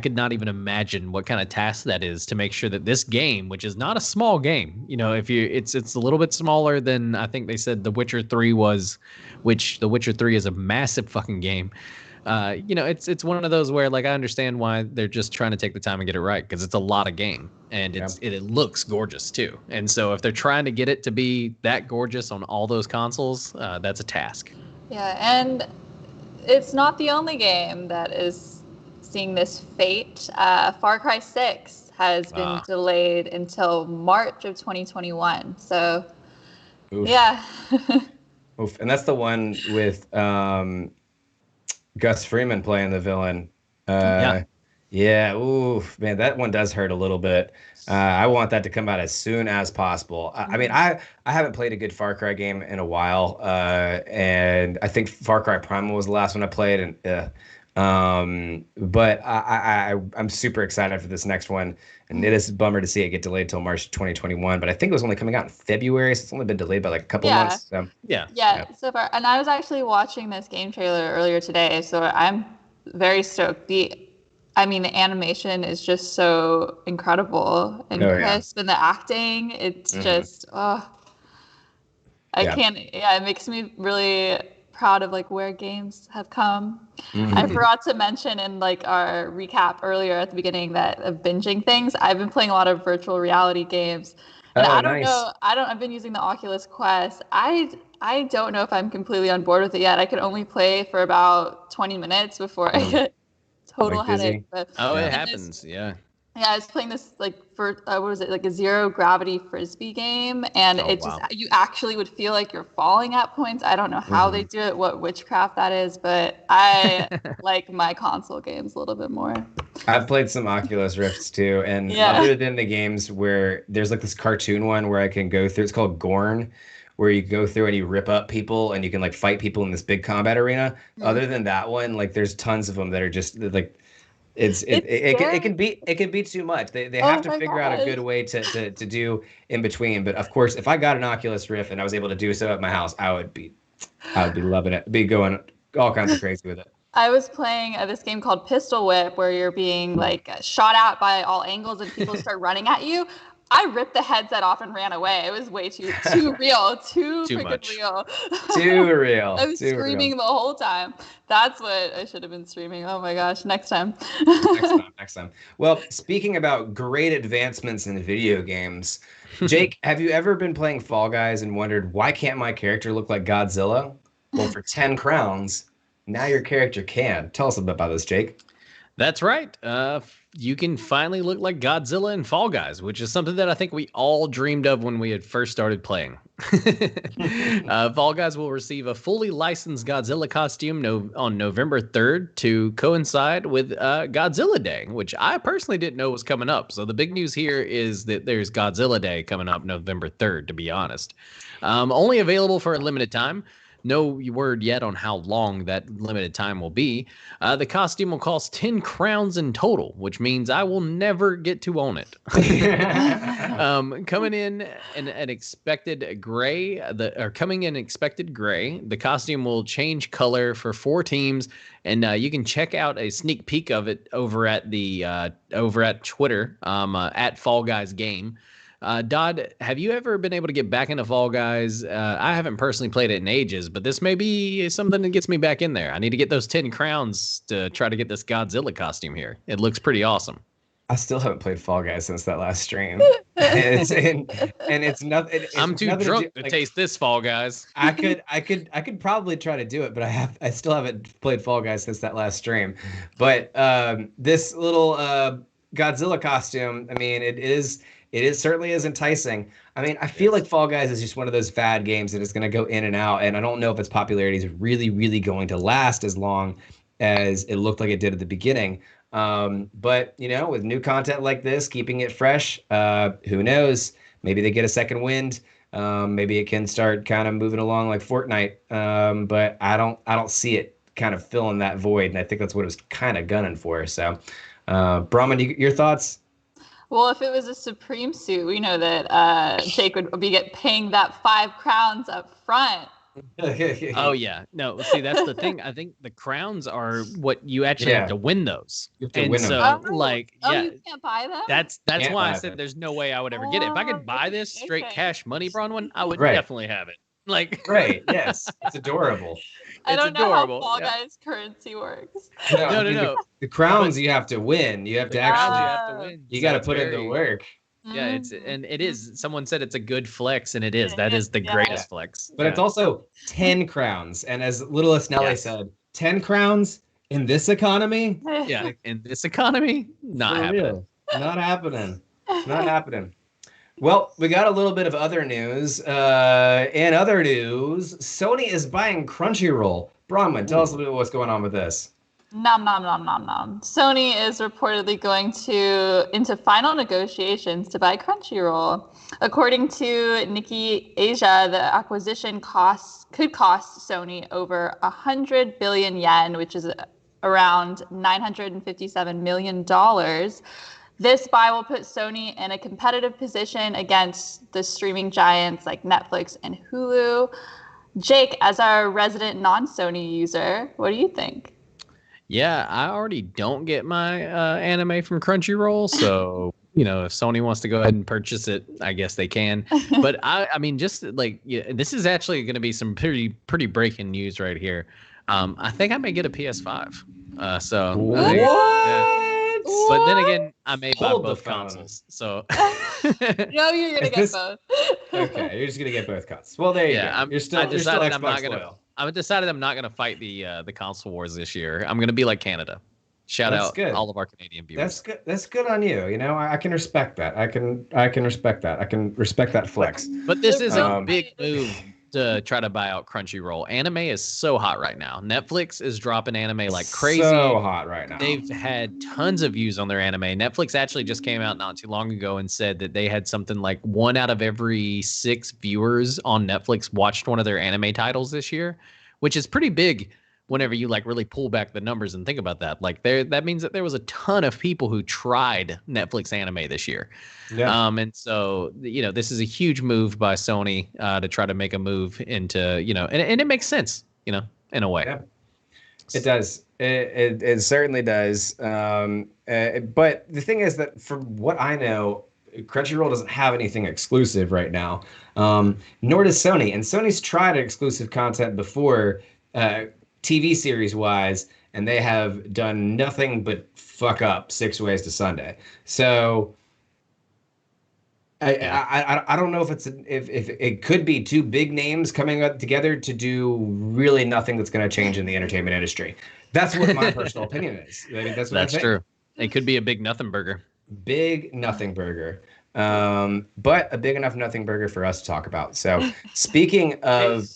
could not even imagine what kind of task that is to make sure that this game, which is not a small game, it's a little bit smaller than I think they said The Witcher 3 was, which The Witcher 3 is a massive fucking game. It's one of those where I understand why they're just trying to take the time and get it right, because it's a lot of game and it looks gorgeous too. And so if they're trying to get it to be that gorgeous on all those consoles, that's a task. Yeah, and it's not the only game that is seeing this fate. Far Cry 6 has been delayed until March of 2021. So, yeah. Oof. And that's the one with Gus Freeman playing the villain. Yeah. Oof, man, that one does hurt a little bit. I want that to come out as soon as possible. I mean, I haven't played a good Far Cry game in a while, and I think Far Cry Primal was the last one I played. But I'm super excited for this next one, and it is a bummer to see it get delayed till March 2021. But I think it was only coming out in February, so it's only been delayed by a couple months. So. Yeah, so far. And I was actually watching this game trailer earlier today, so I'm very stoked. The animation is just so incredible and crisp, and the acting, it's just, I can't, it makes me really proud of like where games have come. I forgot to mention in like our recap earlier at the beginning that of binging things, I've been playing a lot of virtual reality games. And I don't know, I've been using the Oculus Quest. I don't know if I'm completely on board with it yet. I could only play for about 20 minutes before I get total headache. But it happens. Yeah, I was playing this like for what was it, like a zero gravity frisbee game, and you actually would feel like you're falling at points. I don't know how they do it, what witchcraft that is, but I like my console games a little bit more. I've played some Oculus Rifts too, and other than the games where there's like this cartoon one where I can go through, it's called Gorn, where you go through and you rip up people and you can like fight people in this big combat arena. Other than that one, like there's tons of them that are just like it can be too much. They have to figure out a good way to do in between. But of course, if I got an Oculus Rift and I was able to do so at my house, I would be loving it. Be going all kinds of crazy with it. I was playing this game called Pistol Whip, where you're being like shot at by all angles and people start running at you. I ripped the headset off and ran away. It was way too real, too freaking real. Too real. I was screaming the whole time. That's what I should have been streaming. Oh my gosh, next time. Next time. Well, speaking about great advancements in video games, Jake, have you ever been playing Fall Guys and wondered, why can't my character look like Godzilla? Well, for 10 crowns, now your character can. Tell us a bit about this, Jake. That's right. You can finally look like Godzilla in Fall Guys, which is something that I think we all dreamed of when we had first started playing. Fall Guys will receive a fully licensed Godzilla costume on November 3rd to coincide with Godzilla Day, which I personally didn't know was coming up. So the big news here is that there's Godzilla Day coming up November 3rd, to be honest. Only available for a limited time. No word yet on how long that limited time will be. The costume will cost 10 crowns in total, which means I will never get to own it. Coming in an expected gray, the costume will change color for 4 teams, and you can check out a sneak peek of it over at Twitter at Fall Guys Game. Dodd, have you ever been able to get back into Fall Guys? I haven't personally played it in ages, but this may be something that gets me back in there. I need to get those 10 crowns to try to get this Godzilla costume here. It looks pretty awesome. I still haven't played Fall Guys since that last stream. It's nothing. I'm too drunk to taste this Fall Guys. I could probably try to do it, but I still haven't played Fall Guys since that last stream. But this little Godzilla costume, I mean, it certainly is enticing. I mean, I feel like Fall Guys is just one of those fad games that is going to go in and out, and I don't know if its popularity is really, really going to last as long as it looked like it did at the beginning. But, with new content like this, keeping it fresh, who knows? Maybe they get a second wind. Maybe it can start kind of moving along like Fortnite. But I don't see it kind of filling that void, and I think that's what it was kind of gunning for. So, Brahman, your thoughts? Well, if it was a Supreme suit, we know that Jake would be paying that 5 crowns up front. Oh yeah, no. See, that's the thing. I think the crowns are what you actually have to win those. You have to win them. You can't buy them. That's why I said there's no way I would ever get it. If I could buy this straight cash money, Bronwyn, I would definitely have it. Right, yes, it's adorable. I don't know how Fall Guys currency works. No. The crowns you have to win. You have to actually win. You got to put in the work. Yeah, it is. Someone said it's a good flex, and it is. That is the greatest flex. But it's also 10 crowns, and as Little Esnelli said, 10 crowns in this economy. Yeah, in this economy, not happening. Real. Not happening. Not happening. Well, we got a little bit of other news. In other news, Sony is buying Crunchyroll. Bronwyn, tell us a little bit what's going on with this. Nom nom nom nom nom. Sony is reportedly going into final negotiations to buy Crunchyroll. According to Nikkei Asia, the acquisition could cost Sony over 100 billion yen, which is around $957 million. This buy will put Sony in a competitive position against the streaming giants like Netflix and Hulu. Jake, as our resident non-Sony user, what do you think? Yeah, I already don't get my anime from Crunchyroll, so if Sony wants to go ahead and purchase it, I guess they can. But I mean, just like this is actually going to be some pretty breaking news right here. I think I may get a PS5. What? Yeah. But then again, I may buy Hold the both phone. consoles. So No, you're gonna get both. Okay, you're just gonna get both consoles. Well, there you go. You're still Xbox loyal. I've decided I'm not gonna fight the console wars this year. I'm gonna be like Canada. Shout out all of our Canadian viewers. That's good. That's good on you. I can respect that. I can respect that. I can respect that flex. But this is a big move to try to buy out Crunchyroll. Anime is so hot right now. Netflix is dropping anime like crazy. So hot right now. They've had tons of views on their anime. Netflix actually just came out not too long ago and said that they had something like 1 out of every 6 viewers on Netflix watched one of their anime titles this year, which is pretty big whenever you like really pull back the numbers and think about that. Like that means that there was a ton of people who tried Netflix anime this year. Yeah. And so, this is a huge move by Sony to try to make a move into, and it makes sense, in a way. Yeah. It does. It certainly does. But the thing is that from what I know, Crunchyroll doesn't have anything exclusive right now. Nor does Sony. And Sony's tried exclusive content before, TV series wise, and they have done nothing but fuck up 6 Ways to Sunday. So I don't know if if it could be 2 big names coming up together to do really nothing that's going to change in the entertainment industry. That's what my personal opinion is. I mean, that's true. It could be a big nothing burger. Big nothing burger. But a big enough nothing burger for us to talk about. So speaking of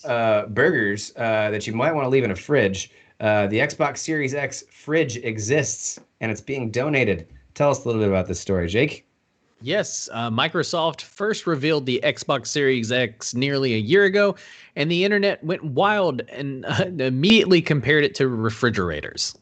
burgers that you might want to leave in a fridge, the Xbox Series X fridge exists and it's being donated. Tell us a little bit about this story, Jake. Yes, Microsoft first revealed the Xbox Series X nearly a year ago, and the internet went wild and immediately compared it to refrigerators.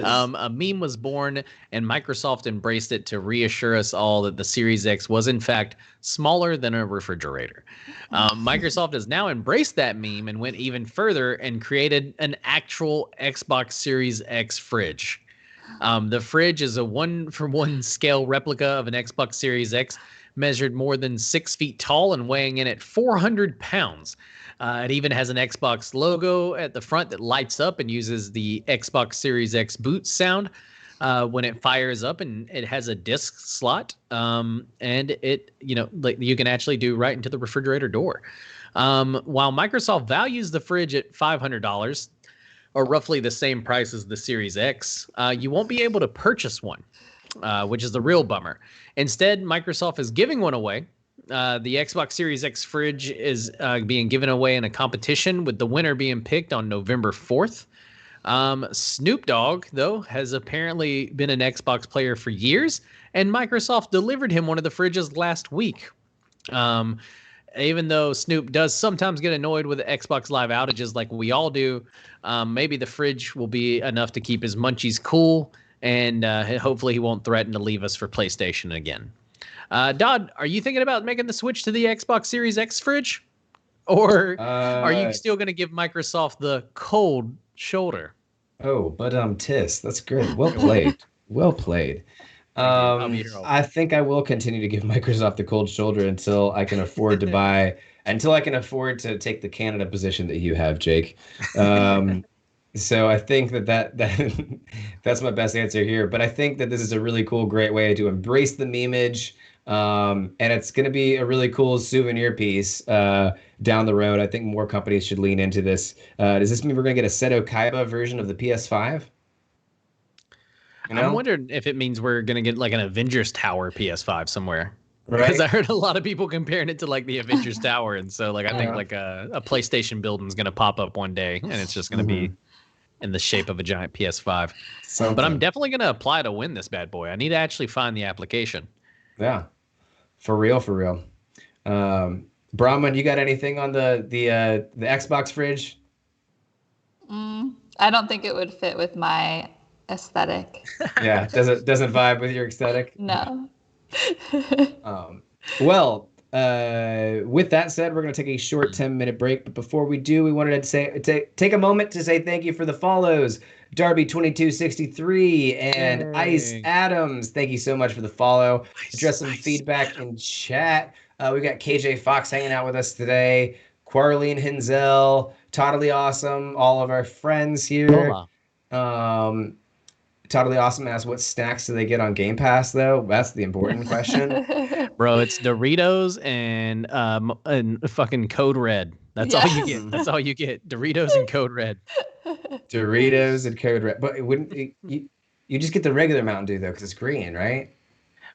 A meme was born, and Microsoft embraced it to reassure us all that the Series X was, in fact, smaller than a refrigerator. Microsoft has now embraced that meme and went even further and created an actual Xbox Series X fridge. The fridge is a 1-for-1 scale replica of an Xbox Series X, measured more than 6 feet tall and weighing in at 400 pounds. It even has an Xbox logo at the front that lights up and uses the Xbox Series X boot sound when it fires up, and it has a disc slot, and it, you can actually do right into the refrigerator door. While Microsoft values the fridge at $500, or roughly the same price as the Series X, you won't be able to purchase one, which is the real bummer. Instead, Microsoft is giving one away. The Xbox Series X fridge is being given away in a competition, with the winner being picked on November 4th. Snoop Dogg, though, has apparently been an Xbox player for years, and Microsoft delivered him one of the fridges last week. Even though Snoop does sometimes get annoyed with Xbox Live outages like we all do, maybe the fridge will be enough to keep his munchies cool, and hopefully he won't threaten to leave us for PlayStation again. Dodd, are you thinking about making the switch to the Xbox Series X fridge? Or are you still going to give Microsoft the cold shoulder? Oh, but Tis, that's good. Well played. Well played. I think I will continue to give Microsoft the cold shoulder until I can afford to take the Canada position that you have, Jake. So I think that's my best answer here. But I think that this is a really cool, great way to embrace the memeage. And it's going to be a really cool souvenir piece down the road. I think more companies should lean into this. Does this mean we're going to get a Seto Kaiba version of the PS5? I'm wondering if it means we're going to get like an Avengers Tower PS5 somewhere. Right. Because I heard a lot of people comparing it to like the Avengers Tower. And so like I think like a PlayStation building is going to pop up one day, and it's just going to be in the shape of a giant PS5. But I'm definitely going to apply to win this bad boy. I need to actually find the application. Yeah. For real. Brahman, you got anything on the Xbox fridge? I don't think it would fit with my aesthetic. Yeah, doesn't vibe with your aesthetic? No. Well, With that said, we're going to take a short 10-minute break. But before we do, we wanted to say take a moment to say thank you for the follows. Darby2263 and Ice Adams. Thank you so much for the follow. Address some feedback in chat. We got KJ Fox hanging out with us today. Quarleen Hinzel, Totally Awesome, all of our friends here. Totally Awesome asked, what snacks do they get on Game Pass, though? That's the important question. Bro, it's Doritos and fucking Code Red. That's all you get. That's all you get. Doritos and Code Red. Doritos and Code Red. But it wouldn't you just get the regular Mountain Dew, though, because it's green, right?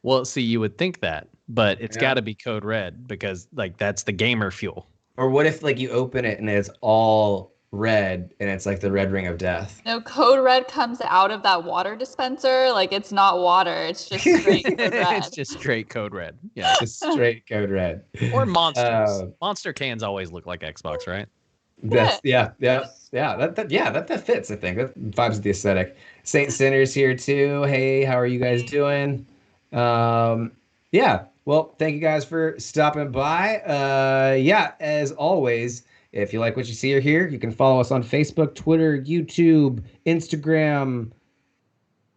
Well, see, you would think that, but it's got to be Code Red because, like, that's the gamer fuel. Or what if, like, you open it and it's all red and it's like the red ring of death? No, Code Red comes out of that water dispenser. Like, it's not water. It's just straight Code Red. It's just straight Code Red. Yeah. Just straight Code Red. Or Monsters. Monster cans always look like Xbox, right? That fits, I think. That vibes with the aesthetic. Saint Sinner's here too. Hey, how are you guys doing? Well, thank you guys for stopping by. As always, if you like what you see or hear, you can follow us on Facebook, Twitter, YouTube, Instagram,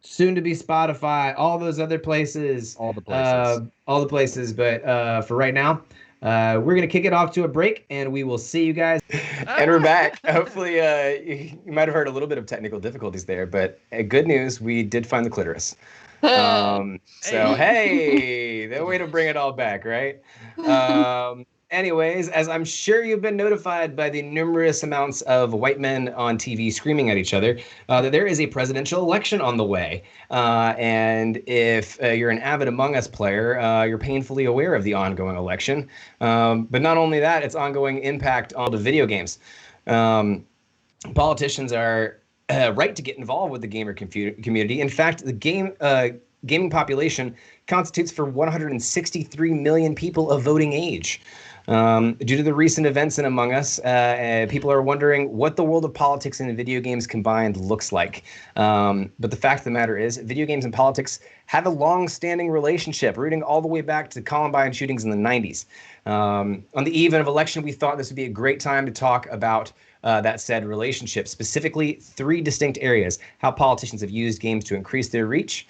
soon to be Spotify, all those other places. All the places. But for right now, we're going to kick it off to a break, and we will see you guys. And we're back. Hopefully, you might have heard a little bit of technical difficulties there, but good news, we did find the clitoris. Hey, the way to bring it all back, right? Anyways, as I'm sure you've been notified by the numerous amounts of white men on TV screaming at each other, that there is a presidential election on the way. And if you're an avid Among Us player, you're painfully aware of the ongoing election. But not only that, its ongoing impact on the video games. Politicians are right to get involved with the gamer community. In fact, the gaming population constitutes for 163 million people of voting age. Due to the recent events in Among Us, people are wondering what the world of politics and video games combined looks like. But the fact of the matter is, video games and politics have a long-standing relationship, rooting all the way back to Columbine shootings in the 90s. On the eve of election, we thought this would be a great time to talk about that said relationship, specifically 3 distinct areas: how politicians have used games to increase their reach,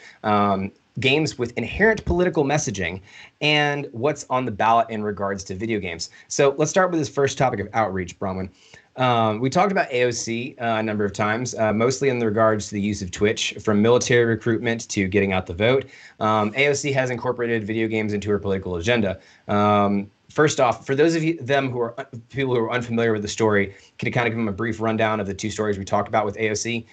games with inherent political messaging, and what's on the ballot in regards to video games. So let's start with this first topic of outreach, Bronwyn. We talked about AOC a number of times, mostly in regards to the use of Twitch, from military recruitment to getting out the vote. AOC has incorporated video games into her political agenda. First off, for those of people who are unfamiliar with the story, can you kind of give them a brief rundown of the 2 stories we talked about with AOC?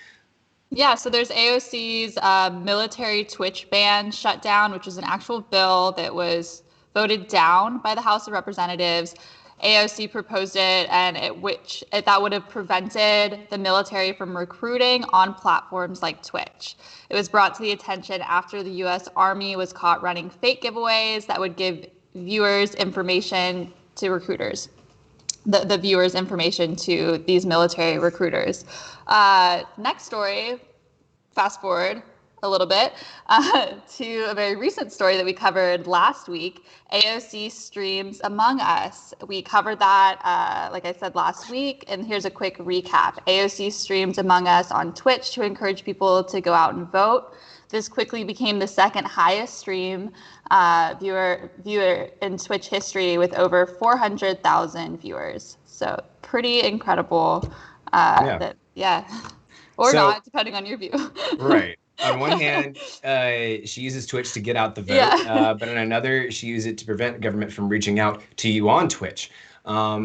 Yeah, so there's AOC's military Twitch ban shutdown, which was an actual bill that was voted down by the House of Representatives. AOC proposed it, and that would have prevented the military from recruiting on platforms like Twitch. It was brought to the attention after the U.S. Army was caught running fake giveaways that would give viewers information to recruiters. The viewers' information to these military recruiters. Next story, fast forward a little bit to a very recent story that we covered last week. AOC streams Among Us. We covered that, like I said, last week, and here's a quick recap. AOC streams Among Us on Twitch to encourage people to go out and vote. This quickly became the second highest stream viewer in Twitch history, with over 400,000 viewers. So pretty incredible. Or not, depending on your view. Right. On one hand, she uses Twitch to get out the vote, but on another, she uses it to prevent government from reaching out to you on Twitch.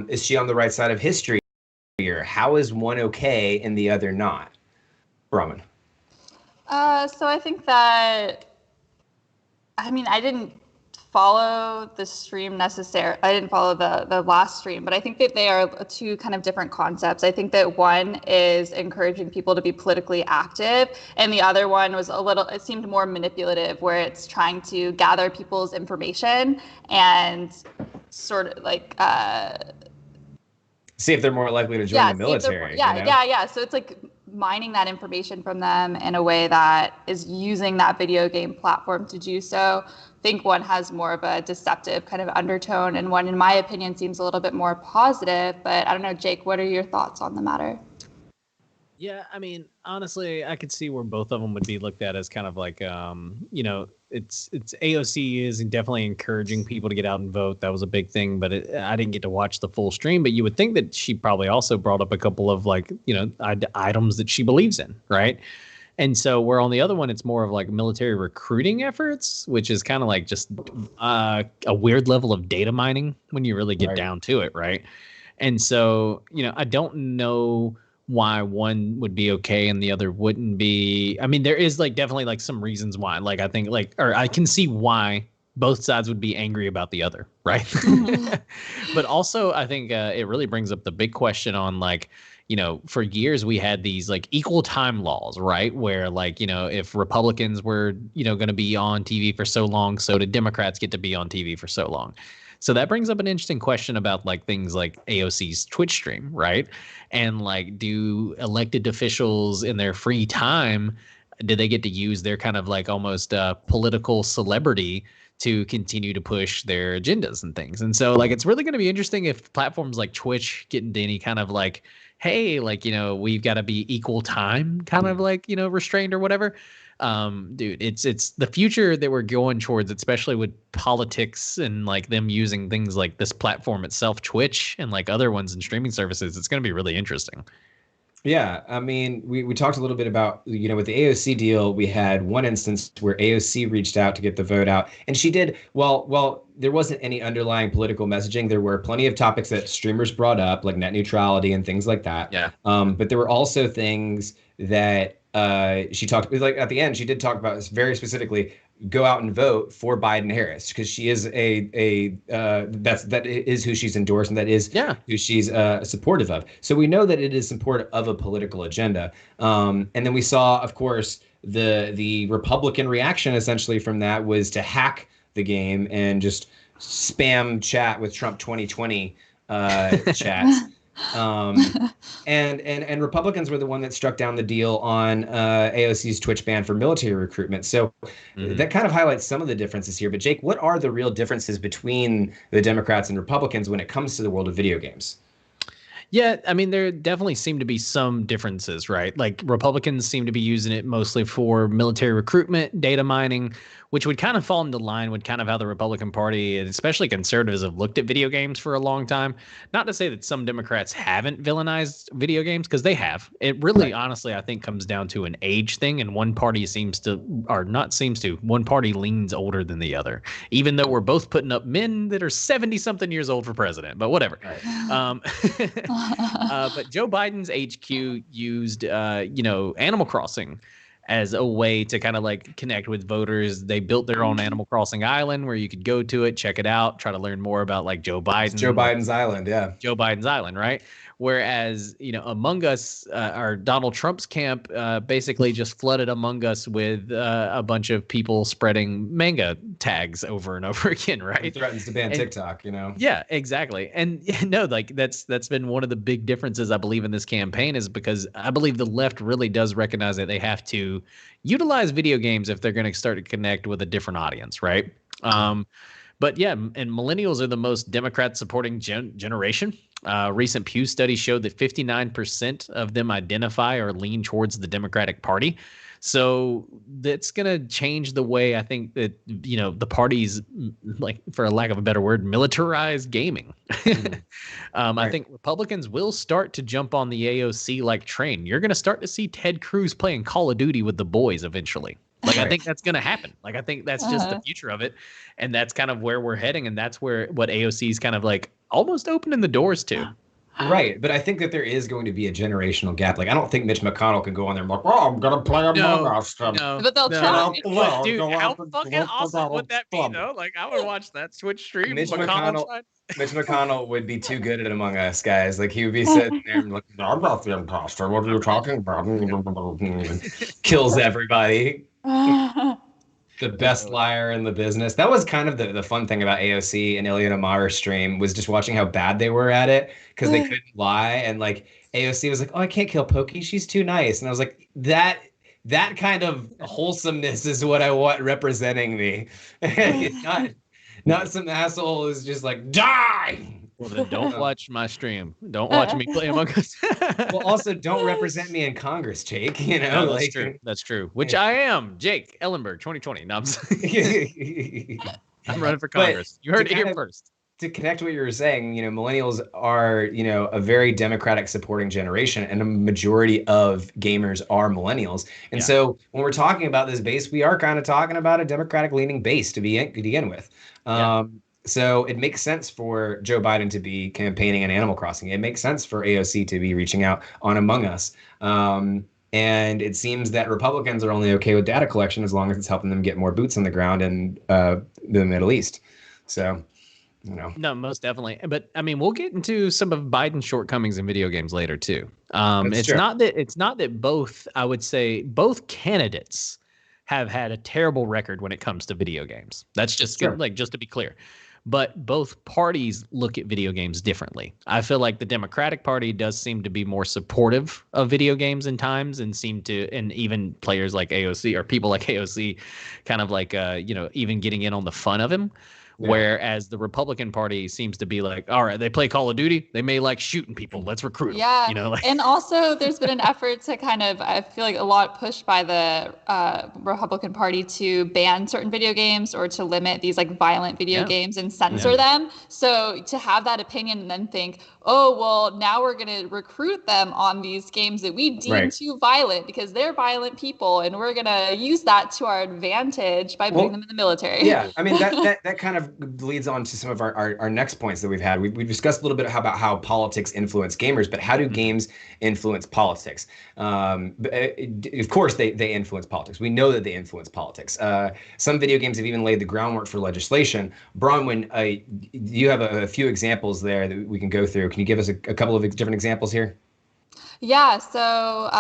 Is she on the right side of history here? How is one okay and the other not? Brahman. So I think that, I didn't follow the stream necessarily. I didn't follow the last stream, but I think that they are 2 kind of different concepts. I think that one is encouraging people to be politically active, and the other one was it seemed more manipulative, where it's trying to gather people's information and sort of like see if they're more likely to join the military. So it's like mining that information from them in a way that is using that video game platform to do so. I think one has more of a deceptive kind of undertone, and one, in my opinion, seems a little bit more positive. But I don't know, Jake, what are your thoughts on the matter? Yeah, I mean, honestly, I could see where both of them would be looked at as kind of like, you know, it's AOC is definitely encouraging people to get out and vote. That was a big thing, but I didn't get to watch the full stream. But you would think that she probably also brought up a couple of like, you know, items that she believes in, right? And so where on the other one, it's more of like military recruiting efforts, which is kind of like just a weird level of data mining when you really get down to it, right? And so, you know, I don't know why one would be okay and the other wouldn't be. I mean, there is like definitely like some reasons why, like, I think like, or I can see why both sides would be angry about the other, right? But also I think it really brings up the big question on like, you know, for years we had these like equal time laws, right? Where like, you know, if Republicans were, you know, going to be on TV for so long, so did Democrats get to be on TV for so long. So that brings up an interesting question about like things like AOC's Twitch stream, right? And like, do elected officials in their free time, do they get to use their kind of like almost political celebrity to continue to push their agendas and things? And so like, it's really going to be interesting if platforms like Twitch get into any kind of like, hey, like, you know, we've got to be equal time kind of like, you know, restrained or whatever. Dude, it's the future that we're going towards, especially with politics and like them using things like this platform itself, Twitch, and like other ones and streaming services. It's going to be really interesting. Yeah, I mean, we talked a little bit about, you know, with the AOC deal, we had one instance where AOC reached out to get the vote out, and she did, well, there wasn't any underlying political messaging. There were plenty of topics that streamers brought up, like net neutrality and things like that. Yeah. But there were also things that she talked, like at the end, she did talk about very specifically, go out and vote for Biden Harris, because she is that is who she's endorsed, and that is who she's supportive of. So we know that it is supportive of a political agenda. And then we saw, of course, the Republican reaction essentially from that was to hack the game and just spam chat with Trump 2020 chats. And Republicans were the one that struck down the deal on AOC's Twitch ban for military recruitment. So that kind of highlights some of the differences here. But Jake, what are the real differences between the Democrats and Republicans when it comes to the world of video games? Yeah, I mean, there definitely seem to be some differences, right? Like Republicans seem to be using it mostly for military recruitment, data mining, which would kind of fall into line with kind of how the Republican Party, and especially conservatives, have looked at video games for a long time. Not to say that some Democrats haven't villainized video games, because they have. It really, honestly, I think comes down to an age thing, and one party one party leans older than the other, even though we're both putting up men that are 70-something years old for president, but whatever. But Joe Biden's HQ used, you know, Animal Crossing as a way to kind of like connect with voters. They built their own Animal Crossing island where you could go to it, check it out, try to learn more about like Joe Biden. It's Joe Biden's island, yeah. Joe Biden's island, right? Whereas, you know, Among Us, our Donald Trump's camp basically just flooded Among Us with a bunch of people spreading manga tags over and over again, right? He threatens to ban TikTok, you know? Yeah, exactly. And no, like that's been one of the big differences, I believe, in this campaign, is because I believe the left really does recognize that they have to utilize video games if they're going to start to connect with a different audience, right? But yeah, and millennials are the most Democrat supporting generation. Recent Pew study showed that 59% of them identify or lean towards the Democratic Party. So that's going to change the way I think that, you know, the parties, like, for a lack of a better word, militarize gaming. I think Republicans will start to jump on the AOC like train. You're going to start to see Ted Cruz playing Call of Duty with the boys eventually. Like, I think that's going to happen. Like, I think that's just the future of it. And that's kind of where we're heading. And that's where what AOC is kind of like almost opening the doors to. Right. But I think that there is going to be a generational gap. Like, I don't think Mitch McConnell can go on there and be like, well, I'm going to play Among Us. No, but they'll try. Dude, how fucking awesome would that be, though? Like, I would watch that Twitch stream. Mitch McConnell would be too good at Among Us, guys. Like, he would be sitting there and like, I'm not the imposter. What are you talking about? Kills everybody. The best liar in the business. That was kind of the fun thing about AOC and Ilya Namar's stream, was just watching how bad they were at it because they couldn't lie. And like AOC was like, "Oh, I can't kill Pokey. She's too nice." And I was like, that kind of wholesomeness is what I want representing me. Not some asshole who's just like, die. Well, then don't watch my stream. Don't watch me play Among Us. Well, also don't represent me in Congress, Jake. You know, no, that's true. That's true. Which I am, Jake Ellenberg, 2020. No, I'm running for Congress. You heard it here first. To connect what you were saying, you know, millennials are, you know, a very democratic supporting generation, and a majority of gamers are millennials. And so when we're talking about this base, we are kind of talking about a democratic leaning base to begin with. So it makes sense for Joe Biden to be campaigning in Animal Crossing. It makes sense for AOC to be reaching out on Among Us. And it seems that Republicans are only okay with data collection as long as it's helping them get more boots on the ground in the Middle East. So, you know. No, most definitely. But I mean, we'll get into some of Biden's shortcomings in video games later too. It's not that both, I would say both candidates have had a terrible record when it comes to video games. That's just just to be clear. But both parties look at video games differently. I feel like the Democratic Party does seem to be more supportive of video games in times, and and even players like AOC or people like AOC kind of like, even getting in on the fun of him. Yeah. Whereas the Republican Party seems to be like, all right, they play Call of Duty, they may like shooting people, let's recruit them. Yeah, you know, like. And also there's been an effort to kind of, I feel like a lot pushed by the Republican Party to ban certain video games or to limit these like violent video games and censor them. So to have that opinion and then think, oh, well, now we're going to recruit them on these games that we deem too violent because they're violent people, and we're going to use that to our advantage by putting them in the military. Yeah, I mean, that kind of leads on to some of our next points that we've had. We've discussed a little bit about how politics influence gamers, but how do games influence politics? Of course, they influence politics. We know that they influence politics. Some video games have even laid the groundwork for legislation. Bronwyn, you have a few examples there that we can go through. Can you give us a couple of different examples here? Yeah, so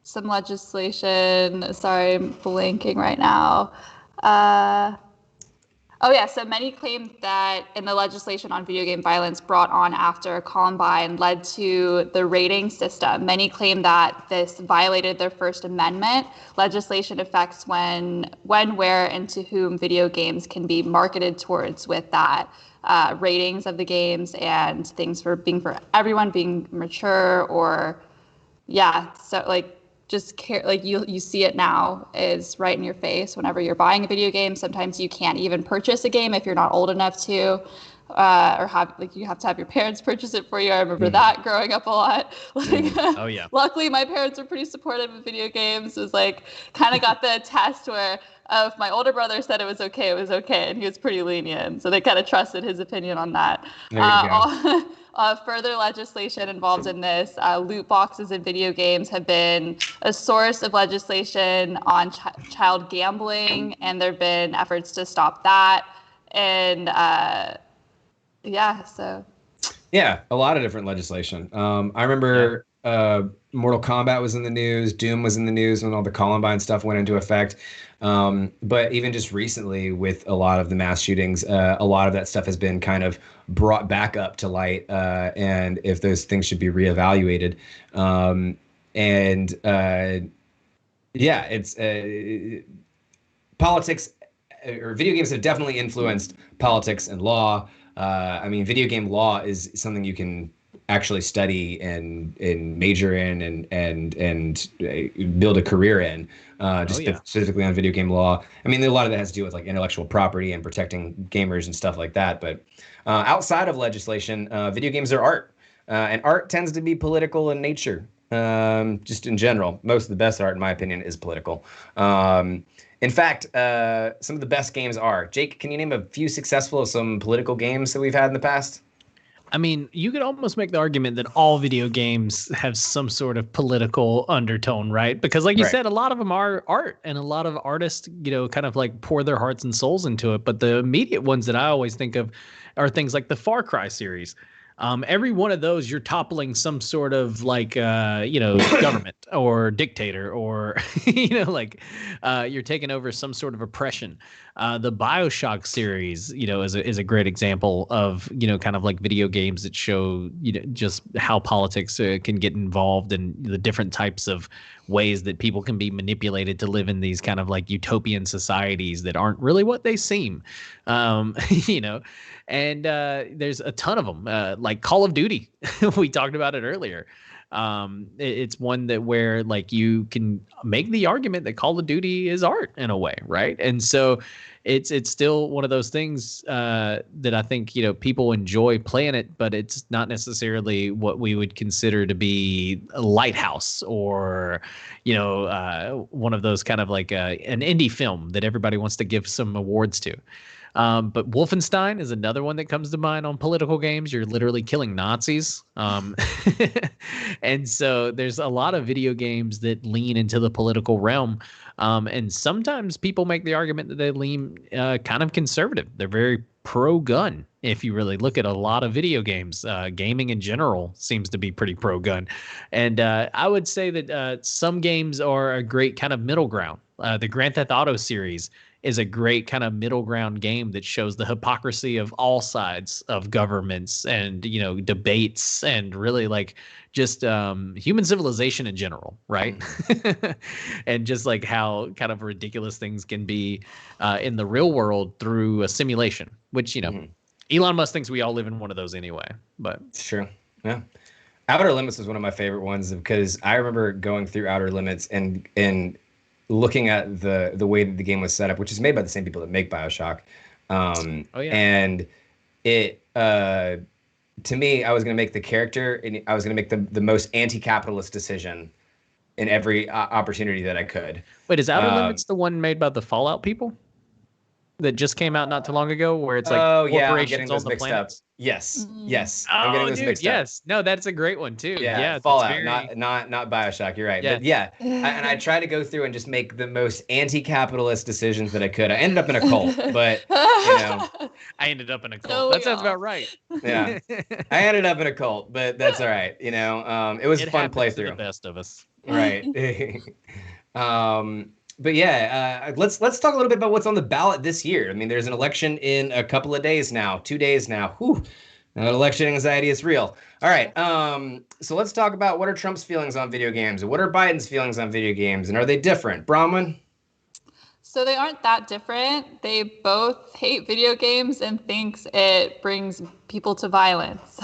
some legislation. Sorry, I'm blanking right now. So many claim that in the legislation on video game violence brought on after Columbine led to the rating system. Many claim that this violated their First Amendment. Legislation affects when, where, and to whom video games can be marketed towards with that. Ratings of the games and things for everyone being mature or, so like, just care, like you see it now is right in your face whenever you're buying a video game. Sometimes you can't even purchase a game if you're not old enough to, or you have to have your parents purchase it for you. I remember that growing up a lot. Oh yeah. Luckily, my parents were pretty supportive of video games. It was like kind of got the test where if my older brother said it was okay, and he was pretty lenient. So they kind of trusted his opinion on that. There you go. Further legislation involved in this, loot boxes in video games have been a source of legislation on child gambling, and there have been efforts to stop that. And so. Yeah, a lot of different legislation. I remember Mortal Kombat was in the news, Doom was in the news when all the Columbine stuff went into effect. But even just recently with a lot of the mass shootings, a lot of that stuff has been kind of brought back up to light, and if those things should be reevaluated. It's politics, or video games have definitely influenced politics and law. I mean, video game law is something you can actually study and major in and build a career in, specifically on video game law. I mean, a lot of that has to do with like intellectual property and protecting gamers and stuff like that. But outside of legislation, video games are art, and art tends to be political in nature. Just in general, most of the best art, in my opinion, is political. In fact, some of the best games are. Jake, can you name a few successful some political games that we've had in the past? I mean, you could almost make the argument that all video games have some sort of political undertone, right? Because like you said, a lot of them are art, and a lot of artists, kind of like pour their hearts and souls into it. But the immediate ones that I always think of are things like the Far Cry series. every one of those, you're toppling some sort of like, government or dictator, or, you're taking over some sort of oppression. The BioShock series, is a great example of, kind of like video games that show, just how politics can get involved and the different types of ways that people can be manipulated to live in these kind of like utopian societies that aren't really what they seem. And there's a ton of them, like Call of Duty. We talked about it earlier. It's one that where like you can make the argument that Call of Duty is art in a way, right? And so it's still one of those things that I think people enjoy playing it, but it's not necessarily what we would consider to be a lighthouse or one of those kind of like an indie film that everybody wants to give some awards to. But Wolfenstein is another one that comes to mind on political games. You're literally killing Nazis. And so there's a lot of video games that lean into the political realm. And sometimes people make the argument that they lean kind of conservative. They're very pro-gun. If you really look at a lot of video games, gaming in general seems to be pretty pro-gun. And I would say that some games are a great kind of middle ground. The Grand Theft Auto series is a great kind of middle ground game that shows the hypocrisy of all sides of governments and, debates and really like just human civilization in general, right? And just like how kind of ridiculous things can be in the real world through a simulation, which, Elon Musk thinks we all live in one of those anyway, but. Sure, yeah. Outer Limits was one of my favorite ones because I remember going through Outer Limits and looking at the way that the game was set up, which is made by the same people that make BioShock. And it, to me, I was going to make the character, and I was going to make the most anti-capitalist decision in every opportunity that I could. Wait, is Outer Limits the one made by the Fallout people that just came out not too long ago, where it's like corporations on the planet? Yes. I'm getting those mixed up. No, that's a great one too. Yeah, Fallout, not BioShock. You're right. Yeah. But and I tried to go through and just make the most anti-capitalist decisions that I could. I ended up in a cult, but I ended up in a cult. That sounds about right. Yeah, I ended up in a cult, but that's all right. It was a fun playthrough. To the best of us, right? But let's talk a little bit about what's on the ballot this year. I mean, there's an election in a couple of days now, 2 days now. Whew. Election anxiety is real. All right. So let's talk about what are Trump's feelings on video games and what are Biden's feelings on video games, and are they different? Bronwyn? So they aren't that different. They both hate video games and thinks it brings people to violence.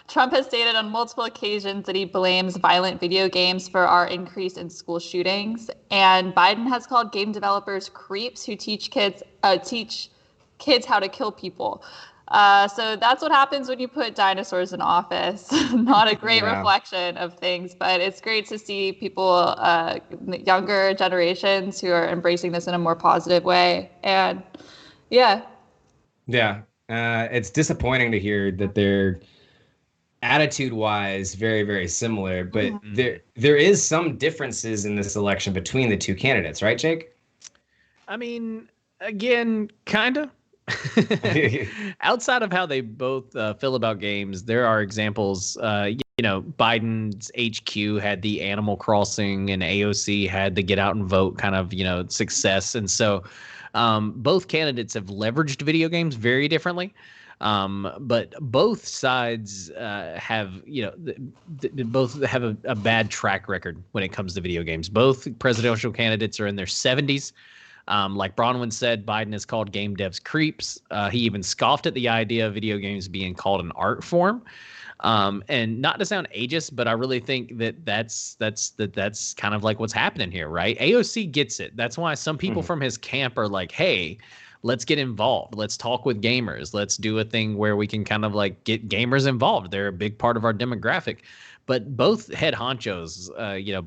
Trump has stated on multiple occasions that he blames violent video games for our increase in school shootings. And Biden has called game developers creeps who teach kids how to kill people. So that's what happens when you put dinosaurs in office. Not a great reflection of things, but it's great to see people, younger generations who are embracing this in a more positive way. And it's disappointing to hear that they're attitude-wise very, very similar, but there is some differences in this election between the two candidates, right, Jake? I mean, again, kind of. Outside of how they both feel about games, there are examples. Biden's HQ had the Animal Crossing, and AOC had the get out and vote kind of success, and so both candidates have leveraged video games very differently. But both sides have both have a bad track record when it comes to video games. Both presidential candidates are in their 70s. Like Bronwyn said, Biden has called game devs creeps. He even scoffed at the idea of video games being called an art form. And not to sound ageist, but I really think that's kind of like what's happening here, right? AOC gets it. That's why some people from his camp are like, hey, let's get involved. Let's talk with gamers. Let's do a thing where we can kind of like get gamers involved. They're a big part of our demographic. But both head honchos,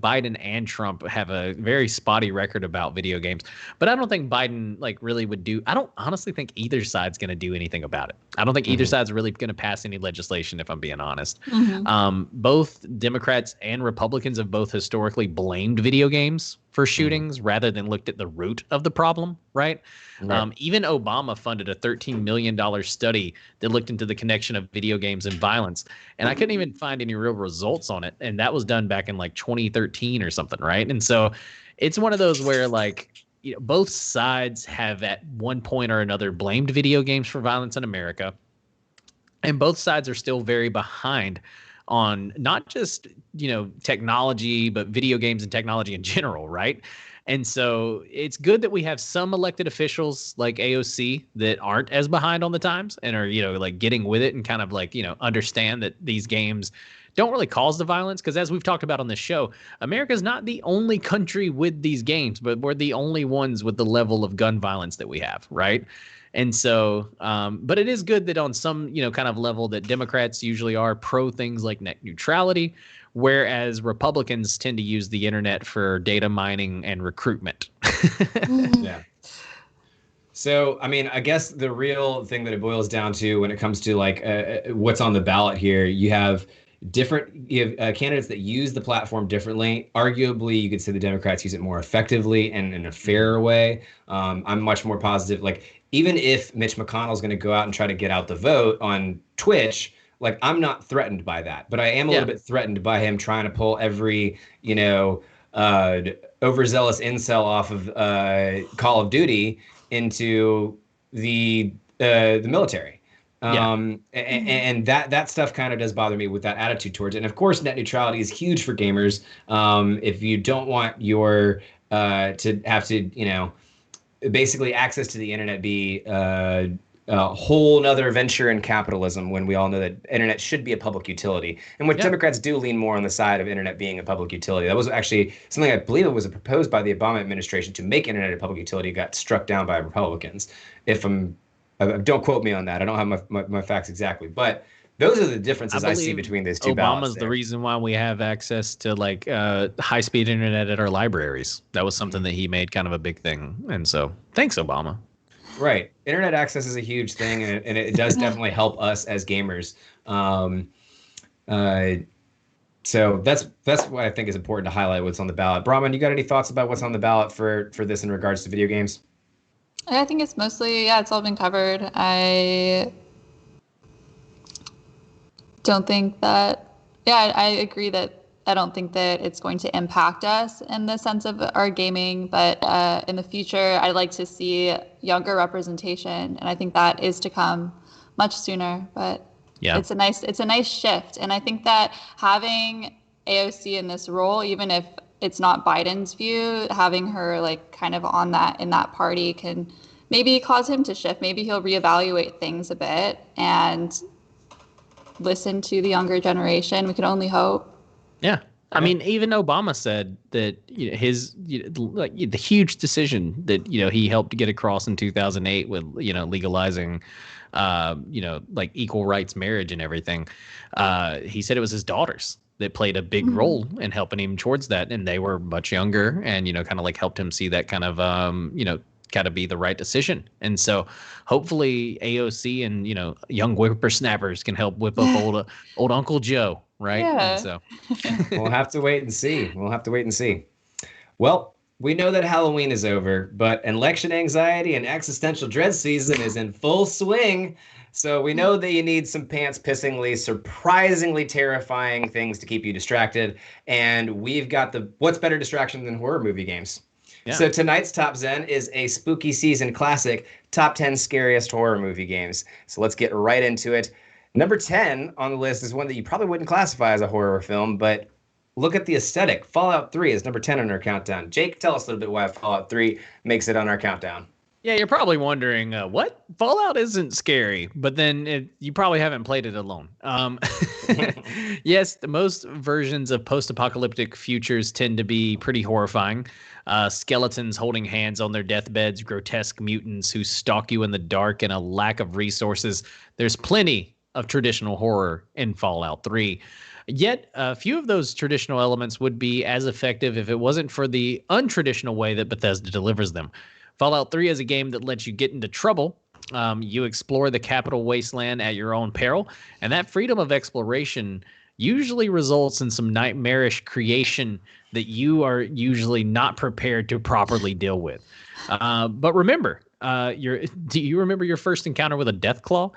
Biden and Trump have a very spotty record about video games. But I don't think Biden really would do. I don't honestly think either side's going to do anything about it. I don't think either side's really going to pass any legislation, if I'm being honest. Both Democrats and Republicans have both historically blamed video games for shootings rather than looked at the root of the problem, right? Even Obama funded a $13 million study that looked into the connection of video games and violence. And I couldn't even find any real results on it. And that was done back in like 2013 or something, right? And so it's one of those where like, you know, both sides have at one point or another blamed video games for violence in America. And both sides are still very behind on not just, you know, technology, but video games and technology in general, right? And so it's good that we have some elected officials like AOC that aren't as behind on the times and are, you know, like getting with it and kind of like, you know, understand that these games don't really cause the violence. Because as we've talked about on this show, America's not the only country with these games, but we're the only ones with the level of gun violence that we have, right? And so, but it is good that on some, you know, kind of level that Democrats usually are pro things like net neutrality, whereas Republicans tend to use the internet for data mining and recruitment. Yeah. So, I mean, I guess the real thing that it boils down to when it comes to like what's on the ballot here, you have candidates that use the platform differently. Arguably, you could say the Democrats use it more effectively and in a fairer way. I'm much more positive. Like, even if Mitch McConnell's going to go out and try to get out the vote on Twitch, like, I'm not threatened by that, but I am a little bit threatened by him trying to pull every, you know, overzealous incel off of Call of Duty into the military. And that stuff kind of does bother me with that attitude towards it. And of course, net neutrality is huge for gamers. If you don't want your to have to, you know, basically access to the internet be a whole nother venture in capitalism, when we all know that internet should be a public utility. And what Democrats do lean more on the side of internet being a public utility. That was actually something I believe it was proposed by the Obama administration to make internet a public utility, got struck down by Republicans. Don't quote me on that. I don't have my facts exactly, but those are the differences I see between those two ballots. Obama's the reason why we have access to like high-speed internet at our libraries. That was something that he made kind of a big thing. And so thanks, Obama. Right. Internet access is a huge thing, and it does definitely help us as gamers. So that's what I think is important to highlight, what's on the ballot. Brahman, you got any thoughts about what's on the ballot for this in regards to video games? I think it's mostly, it's all been covered. I don't think that, I agree that I don't think that it's going to impact us in the sense of our gaming, but in the future, I'd like to see younger representation, and I think that is to come much sooner. But it's a nice shift, and I think that having AOC in this role, even if it's not Biden's view, having her like kind of on that in that party can maybe cause him to shift. Maybe he'll reevaluate things a bit and listen to the younger generation. We can only hope. Yeah. I mean, even Obama said that the huge decision that, he helped get across in 2008 with, legalizing, like equal rights marriage and everything. He said it was his daughters that played a big role in helping him towards that. And they were much younger and, kind of like helped him see that kind of, got to be the right decision. And so hopefully AOC and, young whippersnappers can help whip up old Uncle Joe. Right. Yeah. And so we'll have to wait and see. Well, we know that Halloween is over, but election anxiety and existential dread season is in full swing. So we know that you need some pants-pissingly, surprisingly terrifying things to keep you distracted. And we've got what's better distraction than horror movie games? Yeah. So tonight's Top Zen is a spooky season classic, top 10 scariest horror movie games. So let's get right into it. Number 10 on the list is one that you probably wouldn't classify as a horror film, but look at the aesthetic. Fallout 3 is number 10 on our countdown. Jake, tell us a little bit why Fallout 3 makes it on our countdown. Yeah, you're probably wondering, what? Fallout isn't scary, but then you probably haven't played it alone. Yes, most versions of post-apocalyptic futures tend to be pretty horrifying. Skeletons holding hands on their deathbeds, grotesque mutants who stalk you in the dark, and a lack of resources. There's plenty of traditional horror in Fallout 3. Yet, a few of those traditional elements would be as effective if it wasn't for the untraditional way that Bethesda delivers them. Fallout 3 is a game that lets you get into trouble. You explore the capital wasteland at your own peril, and that freedom of exploration usually results in some nightmarish creation that you are usually not prepared to properly deal with. But remember, do you remember your first encounter with a death claw?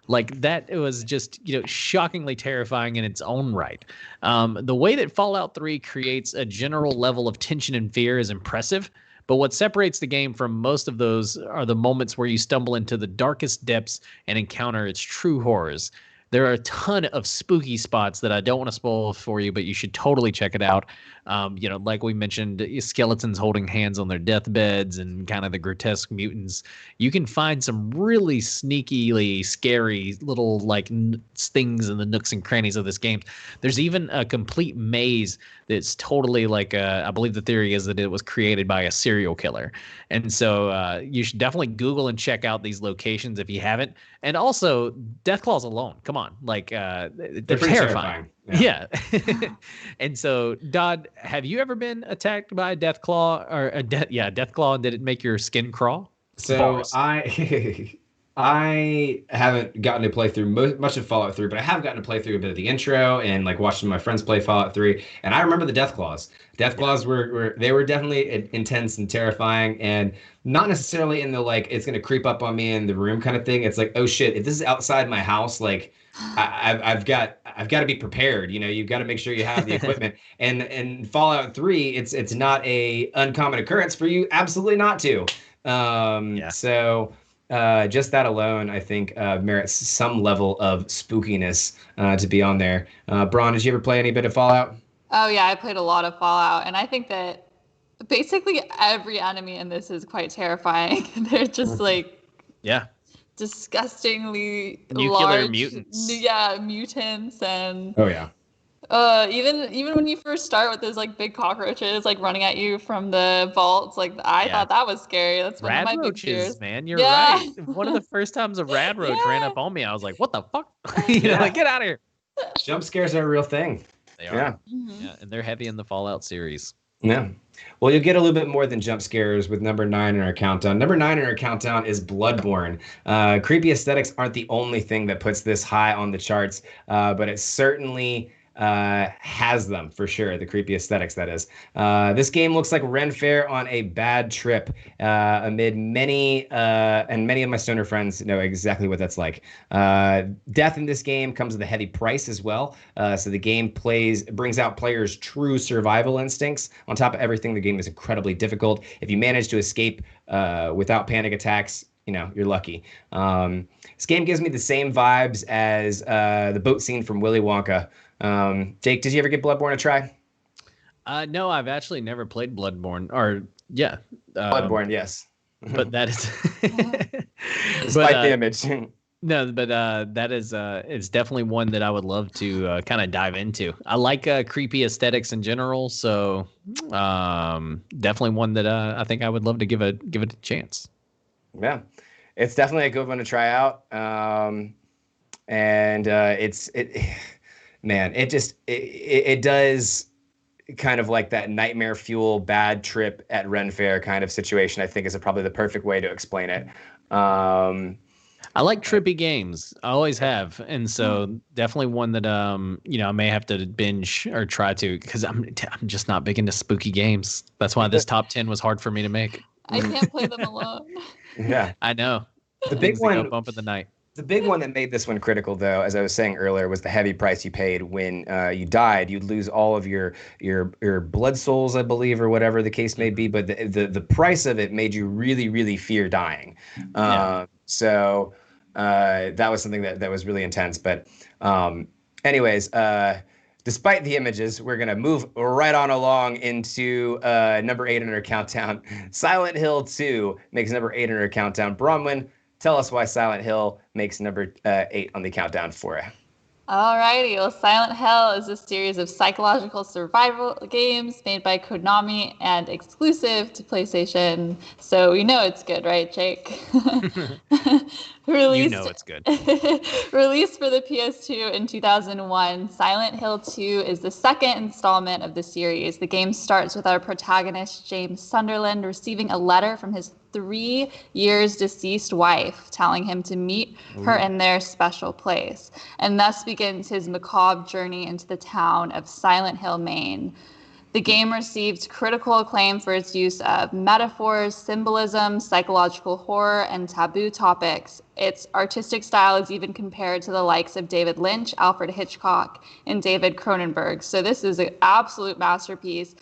Like that, it was just, shockingly terrifying in its own right. The way that Fallout 3 creates a general level of tension and fear is impressive. But what separates the game from most of those are the moments where you stumble into the darkest depths and encounter its true horrors. There are a ton of spooky spots that I don't want to spoil for you, but you should totally check it out. Like we mentioned, skeletons holding hands on their deathbeds and kind of the grotesque mutants. You can find some really sneakily scary little things in the nooks and crannies of this game. There's even a complete maze that's totally I believe the theory is that it was created by a serial killer. And so you should definitely Google and check out these locations if you haven't. And also, Deathclaws alone, come on, they're terrifying. Yeah. And so, Dodd, have you ever been attacked by a Deathclaw or a Deathclaw? And did it make your skin crawl? So Bars. I haven't gotten to play through much of Fallout 3, but I have gotten to play through a bit of the intro and watching my friends play Fallout 3. And I remember the Deathclaws. Deathclaws were definitely intense and terrifying, and not necessarily in the it's gonna creep up on me in the room kind of thing. It's like, oh shit, if this is outside my house, I've got to be prepared. You've got to make sure you have the equipment. And in Fallout 3, it's not a uncommon occurrence for you absolutely not to. So just that alone, I think, merits some level of spookiness to be on there. Braun, did you ever play any bit of Fallout? Oh yeah, I played a lot of Fallout, and I think that basically every enemy in this is quite terrifying. They're just disgustingly nuclear large mutants. Mutants, and oh yeah. Even when you first start with those big cockroaches running at you from the vaults, I thought that was scary. That's one of my big fears. Man, you're right. One of the first times a rad roach ran up on me, I was like, "What the fuck?" Get out of here. Jump scares are a real thing. They are. Yeah. Mm-hmm. Yeah, and they're heavy in the Fallout series. Yeah. Well, you'll get a little bit more than jump scares with number 9 in our countdown. Number 9 in our countdown is Bloodborne. Creepy aesthetics aren't the only thing that puts this high on the charts, but it certainly has them for sure. The creepy aesthetics, that is. This game looks like Ren Fair on a bad trip amid many of my stoner friends know exactly what that's like. Death in this game comes with a heavy price as well. So the game brings out players' true survival instincts. On top of everything, the game is incredibly difficult. If you manage to escape without panic attacks, you're lucky. This game gives me the same vibes as the boat scene from Willy Wonka. Jake, did you ever give Bloodborne a try? No, I've actually never played Bloodborne. Bloodborne, yes. But that is despite the image. No, but that is it's definitely one that I would love to kind of dive into. I like creepy aesthetics in general, so definitely one that I think I would love to give it a chance. Yeah, it's definitely a good one to try out. It does kind of like that nightmare fuel bad trip at Ren Fair kind of situation. I think is probably the perfect way to explain it. I like trippy games. I always have, and so definitely one that I may have to binge or try to, because I'm just not big into spooky games. That's why this top 10 was hard for me to make. I can't play them alone. Yeah, I know. The big one, bump of the night. The big one that made this one critical, though, as I was saying earlier, was the heavy price you paid when you died. You'd lose all of your blood souls, I believe, or whatever the case may be. But the price of it made you really, really fear dying. So that was something that was really intense. But anyways, despite the images, we're going to move right on along into number 8 in our countdown. Silent Hill 2 makes number 8 in our countdown. Bronwyn, tell us why Silent Hill makes number 8 on the countdown for you. Alrighty, well, Silent Hill is a series of psychological survival games made by Konami and exclusive to PlayStation. So we know it's good, right, Jake? You know it's good. Released for the PS2 in 2001, Silent Hill 2 is the second installment of the series. The game starts with our protagonist, James Sunderland, receiving a letter from his 3 years deceased wife, telling him to meet her in their special place. And thus begins his macabre journey into the town of Silent Hill, Maine. The game received critical acclaim for its use of metaphors, symbolism, psychological horror, and taboo topics. Its artistic style is even compared to the likes of David Lynch, Alfred Hitchcock, and David Cronenberg. So this is an absolute masterpiece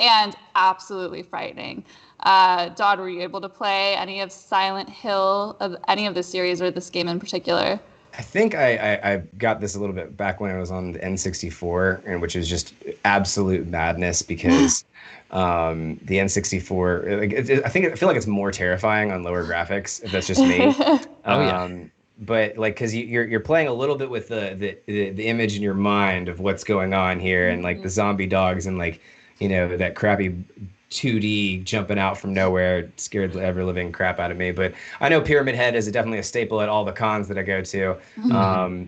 and absolutely frightening. Dodd, were you able to play any of Silent Hill, of any of the series, or this game in particular? I think I got this a little bit back when I was on the N64, and which is just absolute madness because the N64, I feel like it's more terrifying on lower graphics. If that's just me. But like, because you're playing a little bit with the image in your mind of what's going on here, and like the zombie dogs and like, you know, that crappy 2D jumping out from nowhere scared the ever living crap out of me. But I know Pyramid Head is definitely a staple at all the cons that I go to.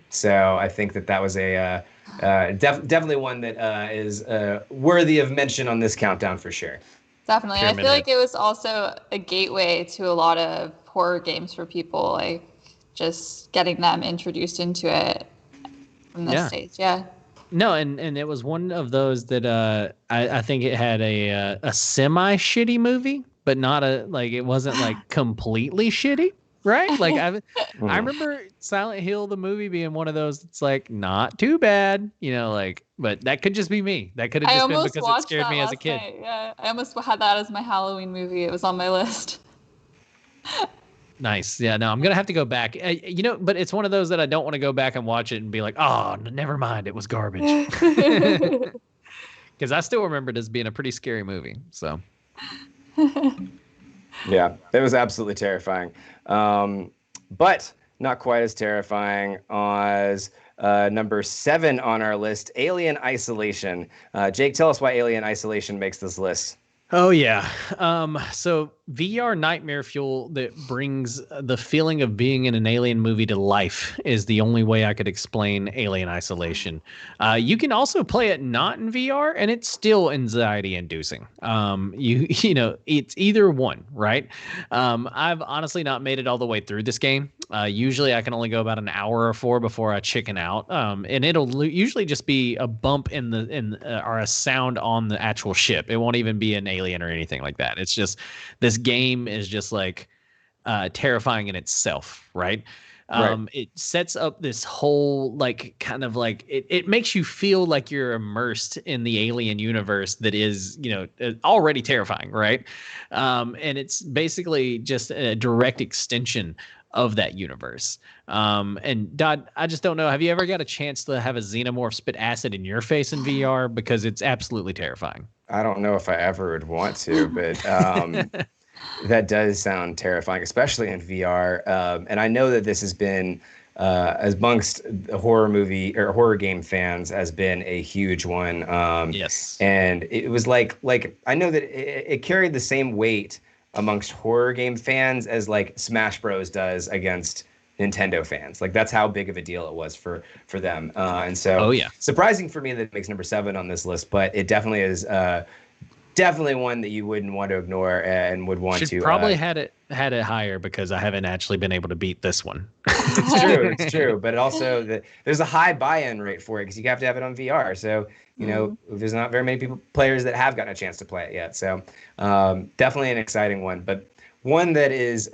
So I think that was a definitely one that is worthy of mention on this countdown for sure. Definitely. I feel like it was also a gateway to a lot of horror games for people, like just getting them introduced into it from this stage. Yeah. No, and it was one of those that I think it had a semi shitty movie, but not it wasn't like completely shitty, right? Like I remember Silent Hill the movie being one of those that's like not too bad, you know, like, but that could just be me. That could have just been because it scared me as a kid. Yeah, I almost had that as my Halloween movie. It was on my list. Nice. Yeah, no, I'm going to have to go back. You know, but it's one of those that I don't want to go back and watch it and be like, oh, never mind. It was garbage. Because I still remember it as being a pretty scary movie. So. Yeah, it was absolutely terrifying. But not quite as terrifying as number 7 on our list, Alien Isolation. Jake, tell us why Alien Isolation makes this list. Oh, yeah. So VR nightmare fuel that brings the feeling of being in an alien movie to life is the only way I could explain Alien Isolation. You can also play it not in VR, and it's still anxiety inducing. You know, it's either one, right? I've honestly not made it all the way through this game. Usually I can only go about an hour or 4 before I chicken out. And it'll usually just be a bump or a sound on the actual ship. It won't even be an alien or anything like that. It's just, this game is just like terrifying in itself, right? It sets up this whole like kind of like it makes you feel like you're immersed in the alien universe that is, you know, already terrifying, right? And it's basically just a direct extension of that universe. And Dodd, I just don't know. Have you ever got a chance to have a xenomorph spit acid in your face in VR? Because it's absolutely terrifying. I don't know if I ever would want to, but that does sound terrifying, especially in VR. And I know that this has been, amongst horror movie or horror game fans, has been a huge one. Yes. And it was like I know that it carried the same weight amongst horror game fans as like Smash Bros does against Nintendo fans. Like that's how big of a deal it was for them. And so surprising for me that it makes number 7 on this list, but it definitely is definitely one that you wouldn't want to ignore and would want to probably had it higher because I haven't actually been able to beat this one. It's true. But it also there's a high buy-in rate for it because you have to have it on VR. So you know, there's not very many players that have gotten a chance to play it yet. So definitely an exciting one. But one that is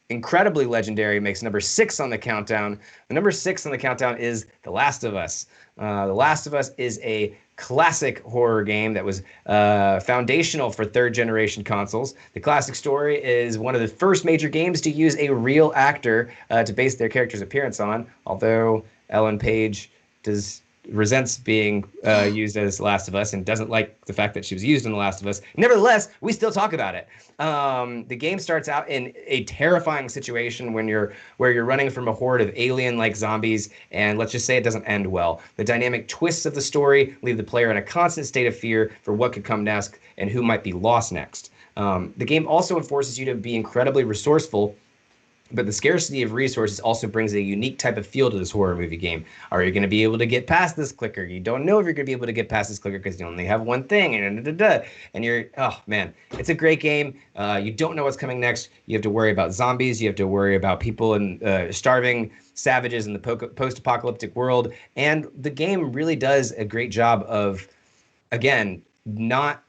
incredibly legendary makes number 6 on the countdown. The number 6 on the countdown is The Last of Us. The Last of Us is a classic horror game that was foundational for 3rd generation consoles. The classic story is one of the first major games to use a real actor to base their character's appearance on, although Ellen Page resents being used as Last of Us and doesn't like the fact that she was used in The Last of Us. Nevertheless, we still talk about it. The game starts out in a terrifying situation where you're running from a horde of alien-like zombies, and let's just say it doesn't end well. The dynamic twists of the story leave the player in a constant state of fear for what could come next and who might be lost next. The game also forces you to be incredibly resourceful But the scarcity of resources also brings a unique type of feel to this horror movie game. Are you going to be able to get past this clicker? You don't know if you're going to be able to get past this clicker because you only have one thing. And you're, oh man, it's a great game. You don't know what's coming next. You have to worry about zombies. You have to worry about people and starving savages in the post-apocalyptic world. And the game really does a great job of, again, not...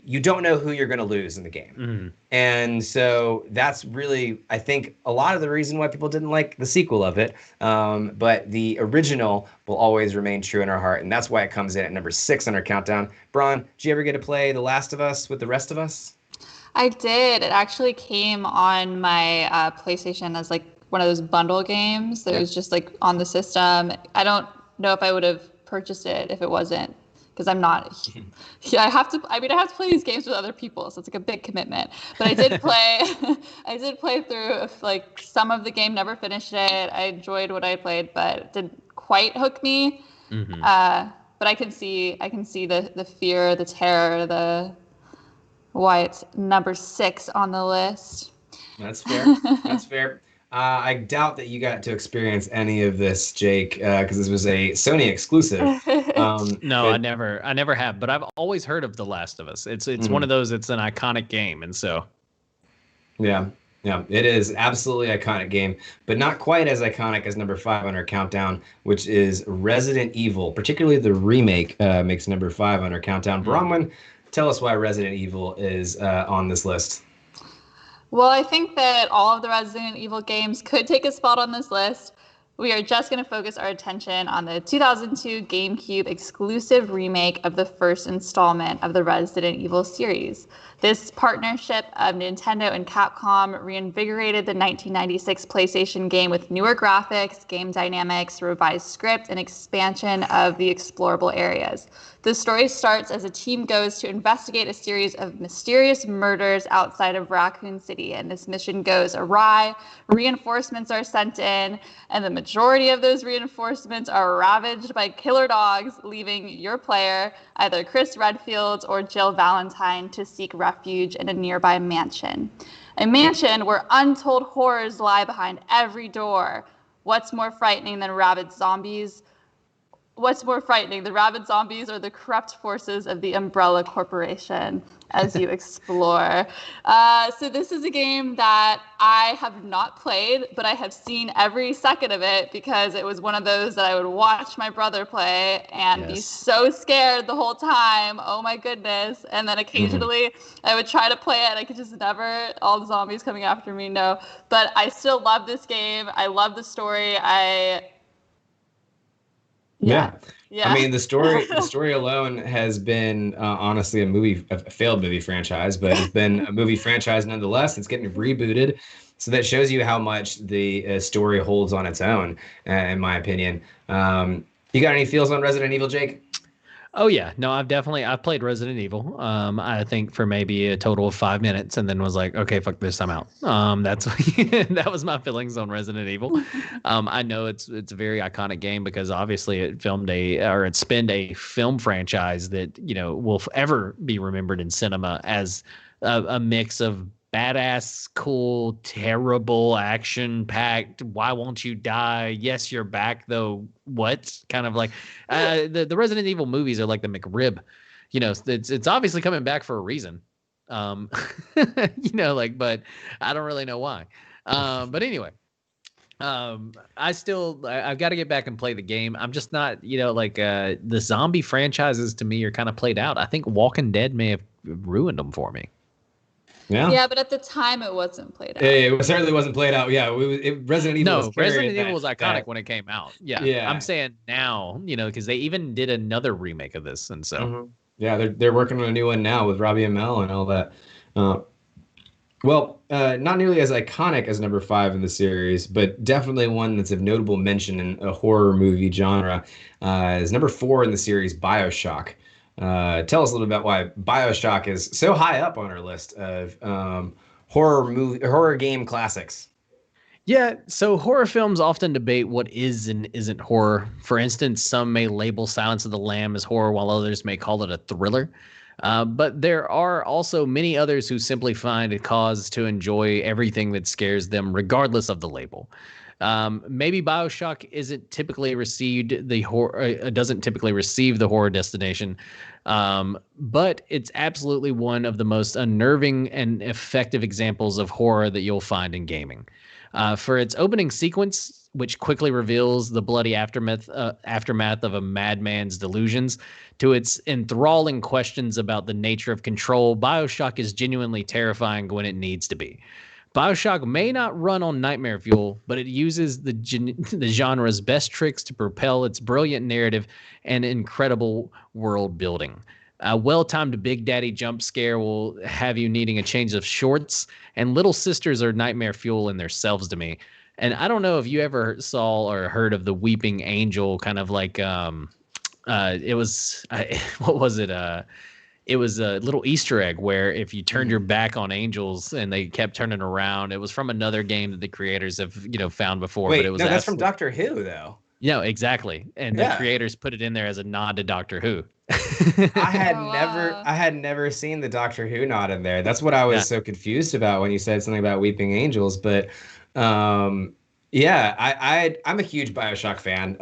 you don't know who you're going to lose in the game. Mm-hmm. And so that's really, I think, a lot of the reason why people didn't like the sequel of it. But the original will always remain true in our heart. And that's why it comes in at number 6 on our countdown. Braun, did you ever get to play The Last of Us with the rest of us? I did. It actually came on my PlayStation as like one of those bundle games that was just like on the system. I don't know if I would have purchased it if it wasn't. Because I'm not, I have to play these games with other people, so it's like a big commitment. But I did play, I did play through like some of the game, never finished it. I enjoyed what I played, but it didn't quite hook me. Mm-hmm. But I can see the fear, the terror, why it's number 6 on the list. That's fair. That's fair. I doubt that you got to experience any of this, Jake, because this was a Sony exclusive. No, I never have, but I've always heard of The Last of Us. It's one of those. It's an iconic game, and so. Yeah, it is absolutely iconic game, but not quite as iconic as number 5 on our countdown, which is Resident Evil. Particularly the remake makes number 5 on our countdown. Bronwyn, tell us why Resident Evil is on this list. Well, I think that all of the Resident Evil games could take a spot on this list. We are just going to focus our attention on the 2002 GameCube exclusive remake of the first installment of the Resident Evil series. This partnership of Nintendo and Capcom reinvigorated the 1996 PlayStation game with newer graphics, game dynamics, revised script, and expansion of the explorable areas. The story starts as a team goes to investigate a series of mysterious murders outside of Raccoon City, and this mission goes awry. Reinforcements are sent in, and the majority of those reinforcements are ravaged by killer dogs, leaving your player, either Chris Redfield or Jill Valentine, to seek refuge in a nearby mansion. A mansion where untold horrors lie behind every door. What's more frightening than rabid zombies? What's more frightening, the rabid zombies or the corrupt forces of the Umbrella Corporation as you explore? So this is a game that I have not played, but I have seen every second of it because it was one of those that I would watch my brother play and be so scared the whole time. Oh my goodness. And then occasionally I would try to play it and I could just never, all the zombies coming after me, no. But I still love this game. I love the story. Yeah. I mean, the story alone has been honestly a failed movie franchise, but it's been a movie franchise nonetheless. It's getting rebooted, so that shows you how much the story holds on its own, in my opinion. You got any feels on Resident Evil, Jake? Oh yeah, no, I've played Resident Evil. I think for maybe a total of 5 minutes, and then was like, okay, fuck this, I'm out. That's that was my feelings on Resident Evil. I know it's a very iconic game because obviously it spawned a film franchise that will ever be remembered in cinema as a mix of badass, cool, terrible, action-packed. Why won't you die? Yes, you're back though. What? Kind of like the Resident Evil movies are like the McRib. It's obviously coming back for a reason. But I don't really know why. But anyway, I've got to get back and play the game. I'm just not, the zombie franchises to me are kind of played out. I think Walking Dead may have ruined them for me. Yeah, but at the time it wasn't played out. It certainly wasn't played out. Yeah, Resident Evil. Resident Evil was iconic when it came out. Yeah. I'm saying now, because they even did another remake of this, and so. Yeah, they're working on a new one now with Robbie Amell and all that. Not nearly as iconic as number 5 in the series, but definitely one that's of notable mention in a horror movie genre. Is number 4 in the series, BioShock. Tell us a little about why BioShock is so high up on our list of horror game classics. Yeah, so horror films often debate what is and isn't horror. For instance, some may label Silence of the Lamb as horror, while others may call it a thriller. But there are also many others who simply find a cause to enjoy everything that scares them, regardless of the label. Maybe BioShock isn't typically received the horror, doesn't typically receive the horror destination, but it's absolutely one of the most unnerving and effective examples of horror that you'll find in gaming. For its opening sequence, which quickly reveals the bloody aftermath of a madman's delusions, to its enthralling questions about the nature of control, BioShock is genuinely terrifying when it needs to be. BioShock may not run on nightmare fuel, but it uses the genre's best tricks to propel its brilliant narrative and incredible world building. A well-timed Big Daddy jump scare will have you needing a change of shorts, and Little Sisters are nightmare fuel in themselves to me. And I don't know if you ever saw or heard of the Weeping Angel, kind of like it was what was it? It was a little Easter egg where if you turned your back on angels and they kept turning around, it was from another game that the creators have, found before. Wait, but it was no, that's from Doctor Who, though. No, exactly. And the creators put it in there as a nod to Doctor Who. I had never seen the Doctor Who nod in there. That's what I was so confused about when you said something about Weeping Angels. But I'm a huge BioShock fan.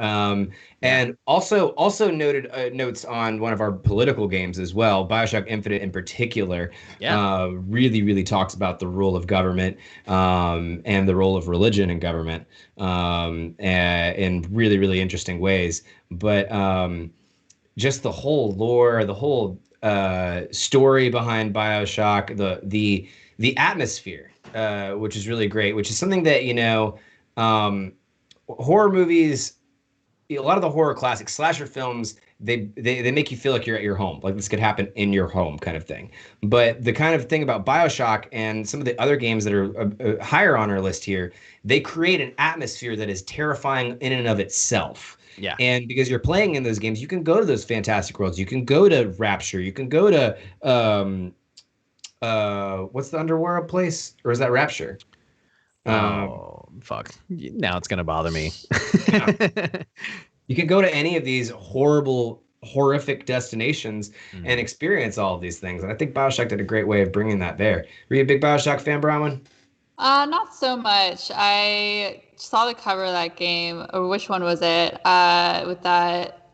And also noted notes on one of our political games as well. BioShock Infinite in particular really, really talks about the role of government and the role of religion in government in really, really interesting ways. But just the whole lore, the whole story behind BioShock, the atmosphere, which is really great, which is something that, horror movies, a lot of the horror classics, slasher films, they make you feel like you're at your home, like this could happen in your home kind of thing. But the kind of thing about BioShock and some of the other games that are higher on our list here, they create an atmosphere that is terrifying in and of itself. Yeah. And because you're playing in those games, you can go to those fantastic worlds. You can go to Rapture. You can go to what's the underworld place? Or is that Rapture? Fuck. Now it's gonna bother me. You can go to any of these horrific destinations and experience all of these things. And I think BioShock did a great way of bringing that there. Were you a big BioShock fan, Bronwyn? Not so much. I saw the cover of that game, or which one was it? With that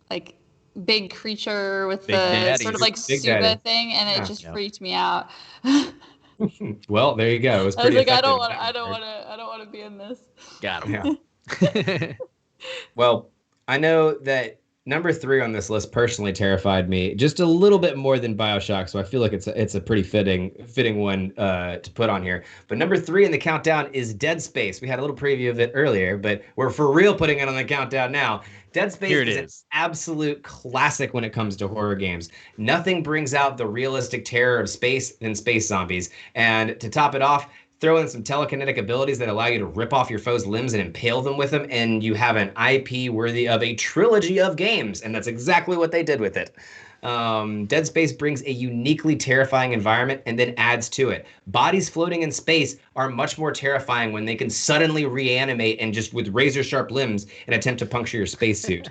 like big creature with Big the Daddy. sort of like Big scuba Daddy. thing, and it just freaked me out. Well, there you go. It was I was pretty like, effective I don't want to be in this. Got him. Yeah. Well, I know that number 3 on this list personally terrified me just a little bit more than BioShock, so I feel like it's a pretty fitting one to put on here. But number 3 in the countdown is Dead Space. We had a little preview of it earlier, but we're for real putting it on the countdown now. Dead Space is an absolute classic when it comes to horror games. Nothing brings out the realistic terror of space than space zombies. And to top it off, throw in some telekinetic abilities that allow you to rip off your foe's limbs and impale them with them, and you have an IP worthy of a trilogy of games, and that's exactly what they did with it. Dead Space brings a uniquely terrifying environment and then adds to it. Bodies floating in space are much more terrifying when they can suddenly reanimate and just with razor sharp limbs and attempt to puncture your spacesuit.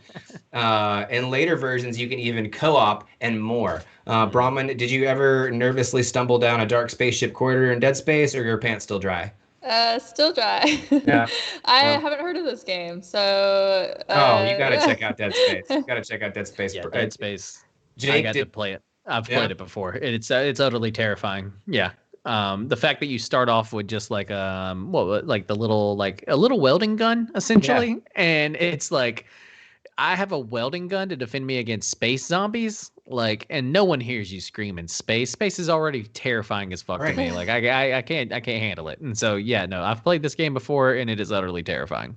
In later versions, you can even co-op and more. Bronwyn, did you ever nervously stumble down a dark spaceship corridor in Dead Space, or your pants still dry? Still dry. Yeah. I haven't heard of this game, so. You gotta check out Dead Space. Yeah, Dead Space. Jake, I got to play it. I've played it before. It's utterly terrifying. Yeah. The fact that you start off with just like a little welding gun essentially, and it's like I have a welding gun to defend me against space zombies, and no one hears you scream in space. Space is already terrifying as fuck to me. Like I can't handle it. And so I've played this game before, and it is utterly terrifying.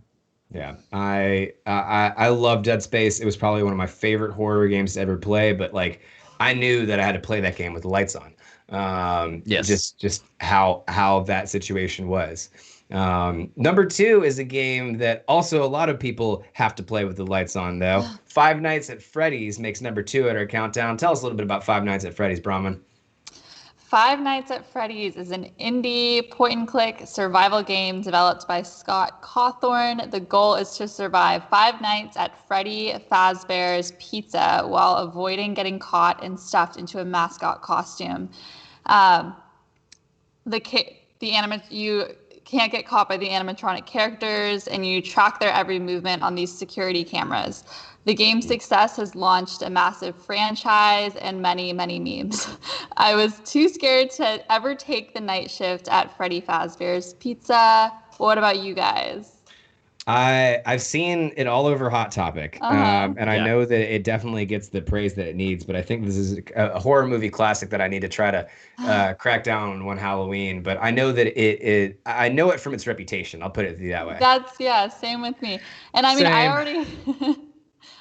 Yeah, I love Dead Space. It was probably one of my favorite horror games to ever play, but I knew that I had to play that game with the lights on. Yes. Just how that situation was. Number 2 is a game that also a lot of people have to play with the lights on, though. Five Nights at Freddy's makes number 2 at our countdown. Tell us a little bit about Five Nights at Freddy's, Brahman. Five Nights at Freddy's is an indie point-and-click survival game developed by Scott Cawthorn. The goal is to survive 5 nights at Freddy Fazbear's Pizza while avoiding getting caught and stuffed into a mascot costume. You can't get caught by the animatronic characters, and you track their every movement on these security cameras. The game's success has launched a massive franchise and many, many memes. I was too scared to ever take the night shift at Freddy Fazbear's Pizza. What about you guys? I've seen it all over Hot Topic, and I know that it definitely gets the praise that it needs. But I think this is a horror movie classic that I need to try to crack down on one Halloween. But I know that I know it from its reputation. I'll put it that way. Same with me. And I mean,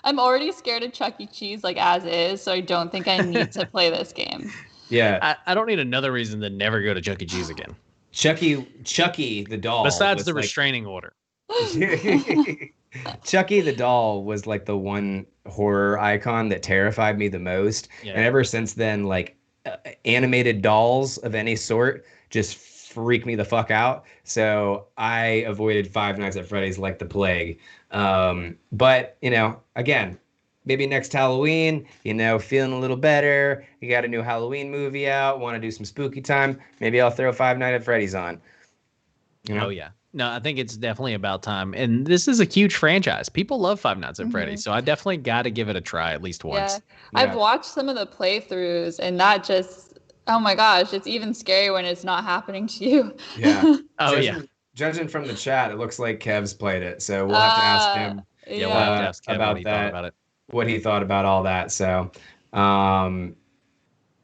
I'm already scared of Chuck E. Cheese as is, so I don't think I need to play this game. Yeah, I don't need another reason to never go to Chuck E. Cheese again. Chucky the doll. Besides the restraining order. Chucky the doll was the one horror icon that terrified me the most. Yeah. And ever since then, animated dolls of any sort just freak me the fuck out. So I avoided Five Nights at Freddy's like the plague. But, again, maybe next Halloween, feeling a little better. You got a new Halloween movie out, want to do some spooky time. Maybe I'll throw Five Nights at Freddy's on. Oh, yeah. No, I think it's definitely about time. And this is a huge franchise. People love Five Nights at Freddy's. So I definitely got to give it a try at least once. Yeah. I've watched some of the playthroughs, and that just, oh my gosh, it's even scary when it's not happening to you. Yeah. Oh, Judging from the chat, it looks like Kev's played it. So we'll have to ask him we'll have to ask Kev what he thought about all that. So,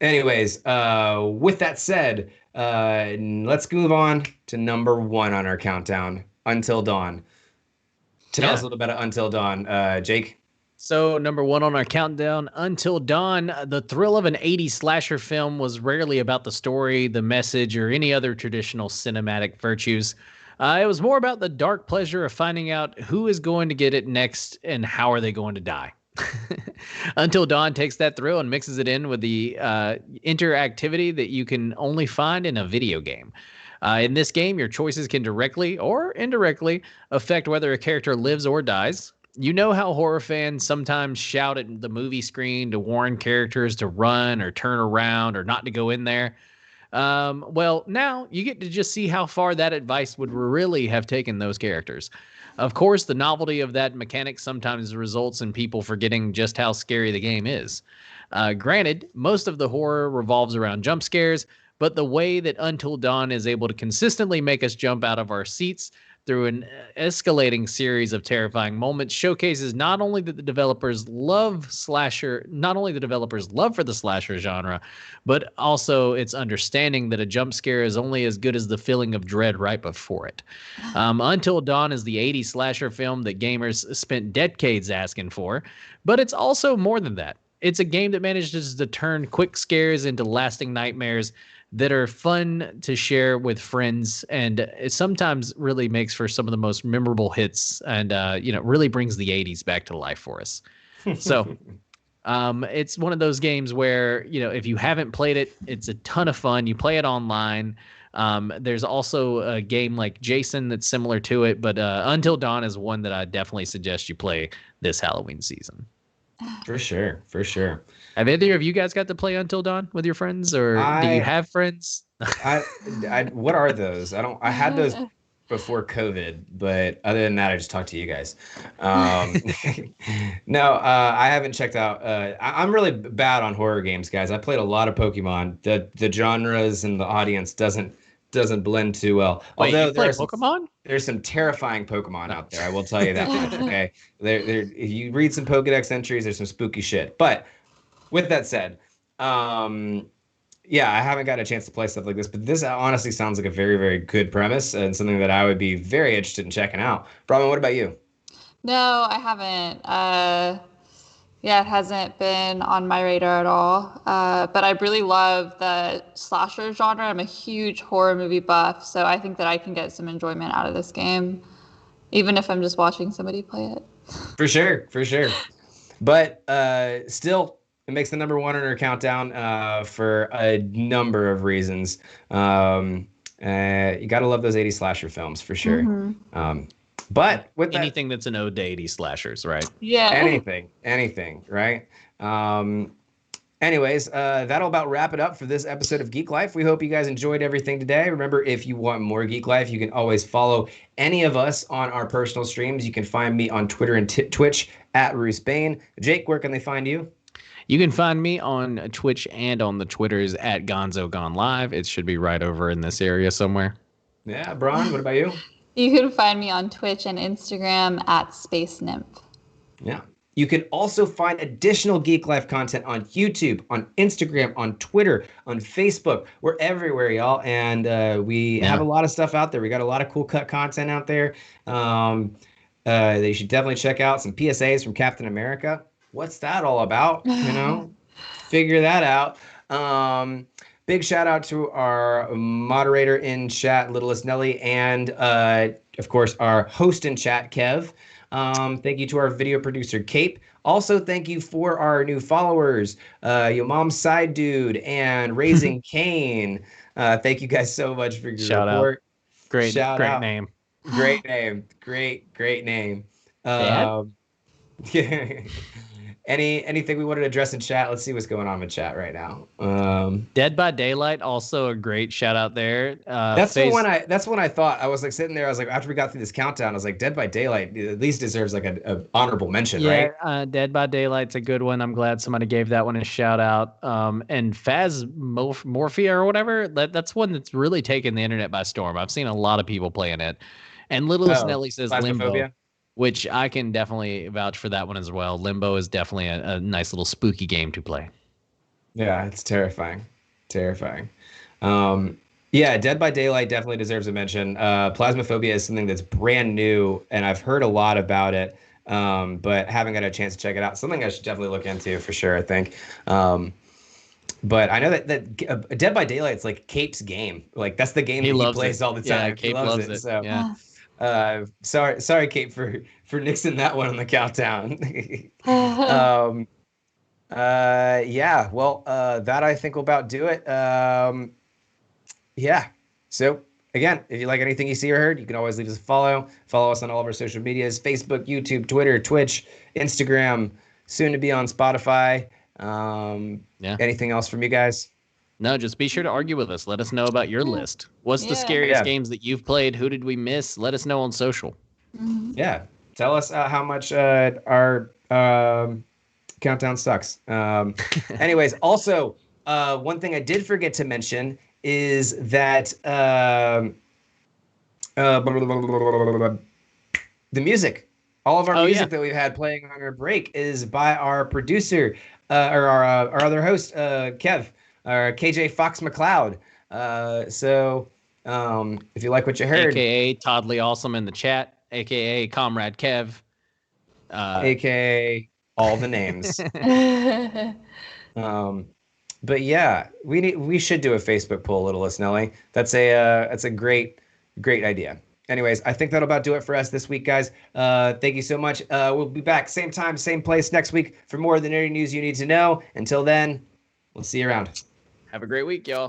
anyways, with that said, let's move on to number 1 on our countdown, Until Dawn. Tell us a little bit about Until Dawn, Jake. So number 1 on our countdown, Until Dawn. The thrill of an 80s slasher film was rarely about the story, the message, or any other traditional cinematic virtues. It was more about the dark pleasure of finding out who is going to get it next and how are they going to die. Until Dawn takes that thrill and mixes it in with the interactivity that you can only find in a video game. In this game, your choices can directly or indirectly affect whether a character lives or dies. You know how horror fans sometimes shout at the movie screen to warn characters to run or turn around or not to go in there? Well, now you get to just see how far that advice would really have taken those characters. Of course, the novelty of that mechanic sometimes results in people forgetting just how scary the game is. Granted, most of the horror revolves around jump scares, but the way that Until Dawn is able to consistently make us jump out of our seats through an escalating series of terrifying moments showcases not only the developers' love for the slasher genre, but also its understanding that a jump scare is only as good as the feeling of dread right before it. Until Dawn is the 80s slasher film that gamers spent decades asking for, but it's also more than that. It's a game that manages to turn quick scares into lasting nightmares that are fun to share with friends, and it sometimes really makes for some of the most memorable hits, and really brings the 80s back to life for us. So it's one of those games where, if you haven't played it, it's a ton of fun. You play it online. There's also a game like Jason that's similar to it, but Until Dawn is one that I definitely suggest you play this Halloween season. For sure. Have either of you guys got to play Until Dawn with your friends, or do you have friends? What are those? I had those before COVID, but other than that, I just talked to you guys. No, I haven't checked out. I'm really bad on horror games, guys. I played a lot of Pokemon. The genres and the audience doesn't blend too well. Wait, although there's some terrifying Pokemon out there. I will tell you that much. Okay, if you read some Pokedex entries, there's some spooky shit. But with that said, I haven't got a chance to play stuff like this, but this honestly sounds like a very, very good premise and something that I would be very interested in checking out. Brahma, what about you? No, I haven't. It hasn't been on my radar at all. But I really love the slasher genre. I'm a huge horror movie buff, so I think that I can get some enjoyment out of this game, even if I'm just watching somebody play it. For sure. But still, It makes the number one on our countdown for a number of reasons. You gotta love those 80s slasher films for sure. But with anything that's an ode to 80s slashers, right? Yeah. Anything, right? Anyways, that'll about wrap it up for this episode of Geek Life. We hope you guys enjoyed everything today. Remember, if you want more Geek Life, you can always follow any of us on our personal streams. You can find me on Twitter and Twitch at Bruce Bain. Jake, where can they find you? You can find me on Twitch and on the Twitters at Gonzo Gone Live. It should be right over in this area somewhere. Yeah, Bron, what about you? You can find me on Twitch and Instagram at Space Nymph. Yeah. You can also find additional Geek Life content on YouTube, on Instagram, on Twitter, on Facebook. We're everywhere, y'all. And we have a lot of stuff out there. We got a lot of cool cut content out there. They should definitely check out some PSAs from Captain America. What's that all about? You know, figure that out. Big shout out to our moderator in chat, Littlest Nelly, and of course our host in chat, Kev. Thank you to our video producer, Cape. Also, thank you for our new followers, Yo Mom's Side Dude and Raising Cane. Thank you guys so much for your support. Great name. Great name. Great name. Anything we wanted to address in chat? Let's see what's going on in chat right now. Dead by Daylight, also a great shout out there. That's when I thought. I was like sitting there. I was like, after we got through this countdown, I was like, Dead by Daylight at least deserves like a honorable mention, right? Yeah, Dead by Daylight's a good one. I'm glad somebody gave that one a shout out. And Phasmophobia or whatever, that's one that's really taken the internet by storm. I've seen a lot of people playing it. And Littlest Nelly says Limbo, which I can definitely vouch for that one as well. Limbo is definitely a nice little spooky game to play. Yeah, it's terrifying. Yeah, Dead by Daylight definitely deserves a mention. Phasmophobia is something that's brand new, and I've heard a lot about it, but haven't got a chance to check it out. Something I should definitely look into for sure, I think. But I know that Dead by Daylight's like Cape's game. Like that's the game he plays all the time. Yeah, Cape loves it. So. Yeah. Sorry, Kate, for nixing that one on the countdown. Yeah, well, that I think will about do it. Yeah. So again, if you like anything you see or heard, you can always leave us a follow. Follow us on all of our social medias: Facebook, YouTube, Twitter, Twitch, Instagram. Soon to be on Spotify. Anything else from you guys? No, just be sure to argue with us. Let us know about your list. What's the scariest games that you've played? Who did we miss? Let us know on social. Yeah. Tell us how much our countdown sucks. Anyways, also, one thing I did forget to mention is that the music. All of our music that we've had playing on our break is by our producer, or our other host, Kev. Or KJ Fox McLeod. So if you like what you heard, AKA Toddly Awesome in the chat, AKA Comrade Kev, AKA all the names. But yeah, we should do a Facebook poll, Littlest Nelly. That's a great idea. Anyways, I think that'll about do it for us this week, guys. Thank you so much. We'll be back same time, same place next week for more of the nerdy news you need to know. Until then, we'll see you around. Have a great week, y'all.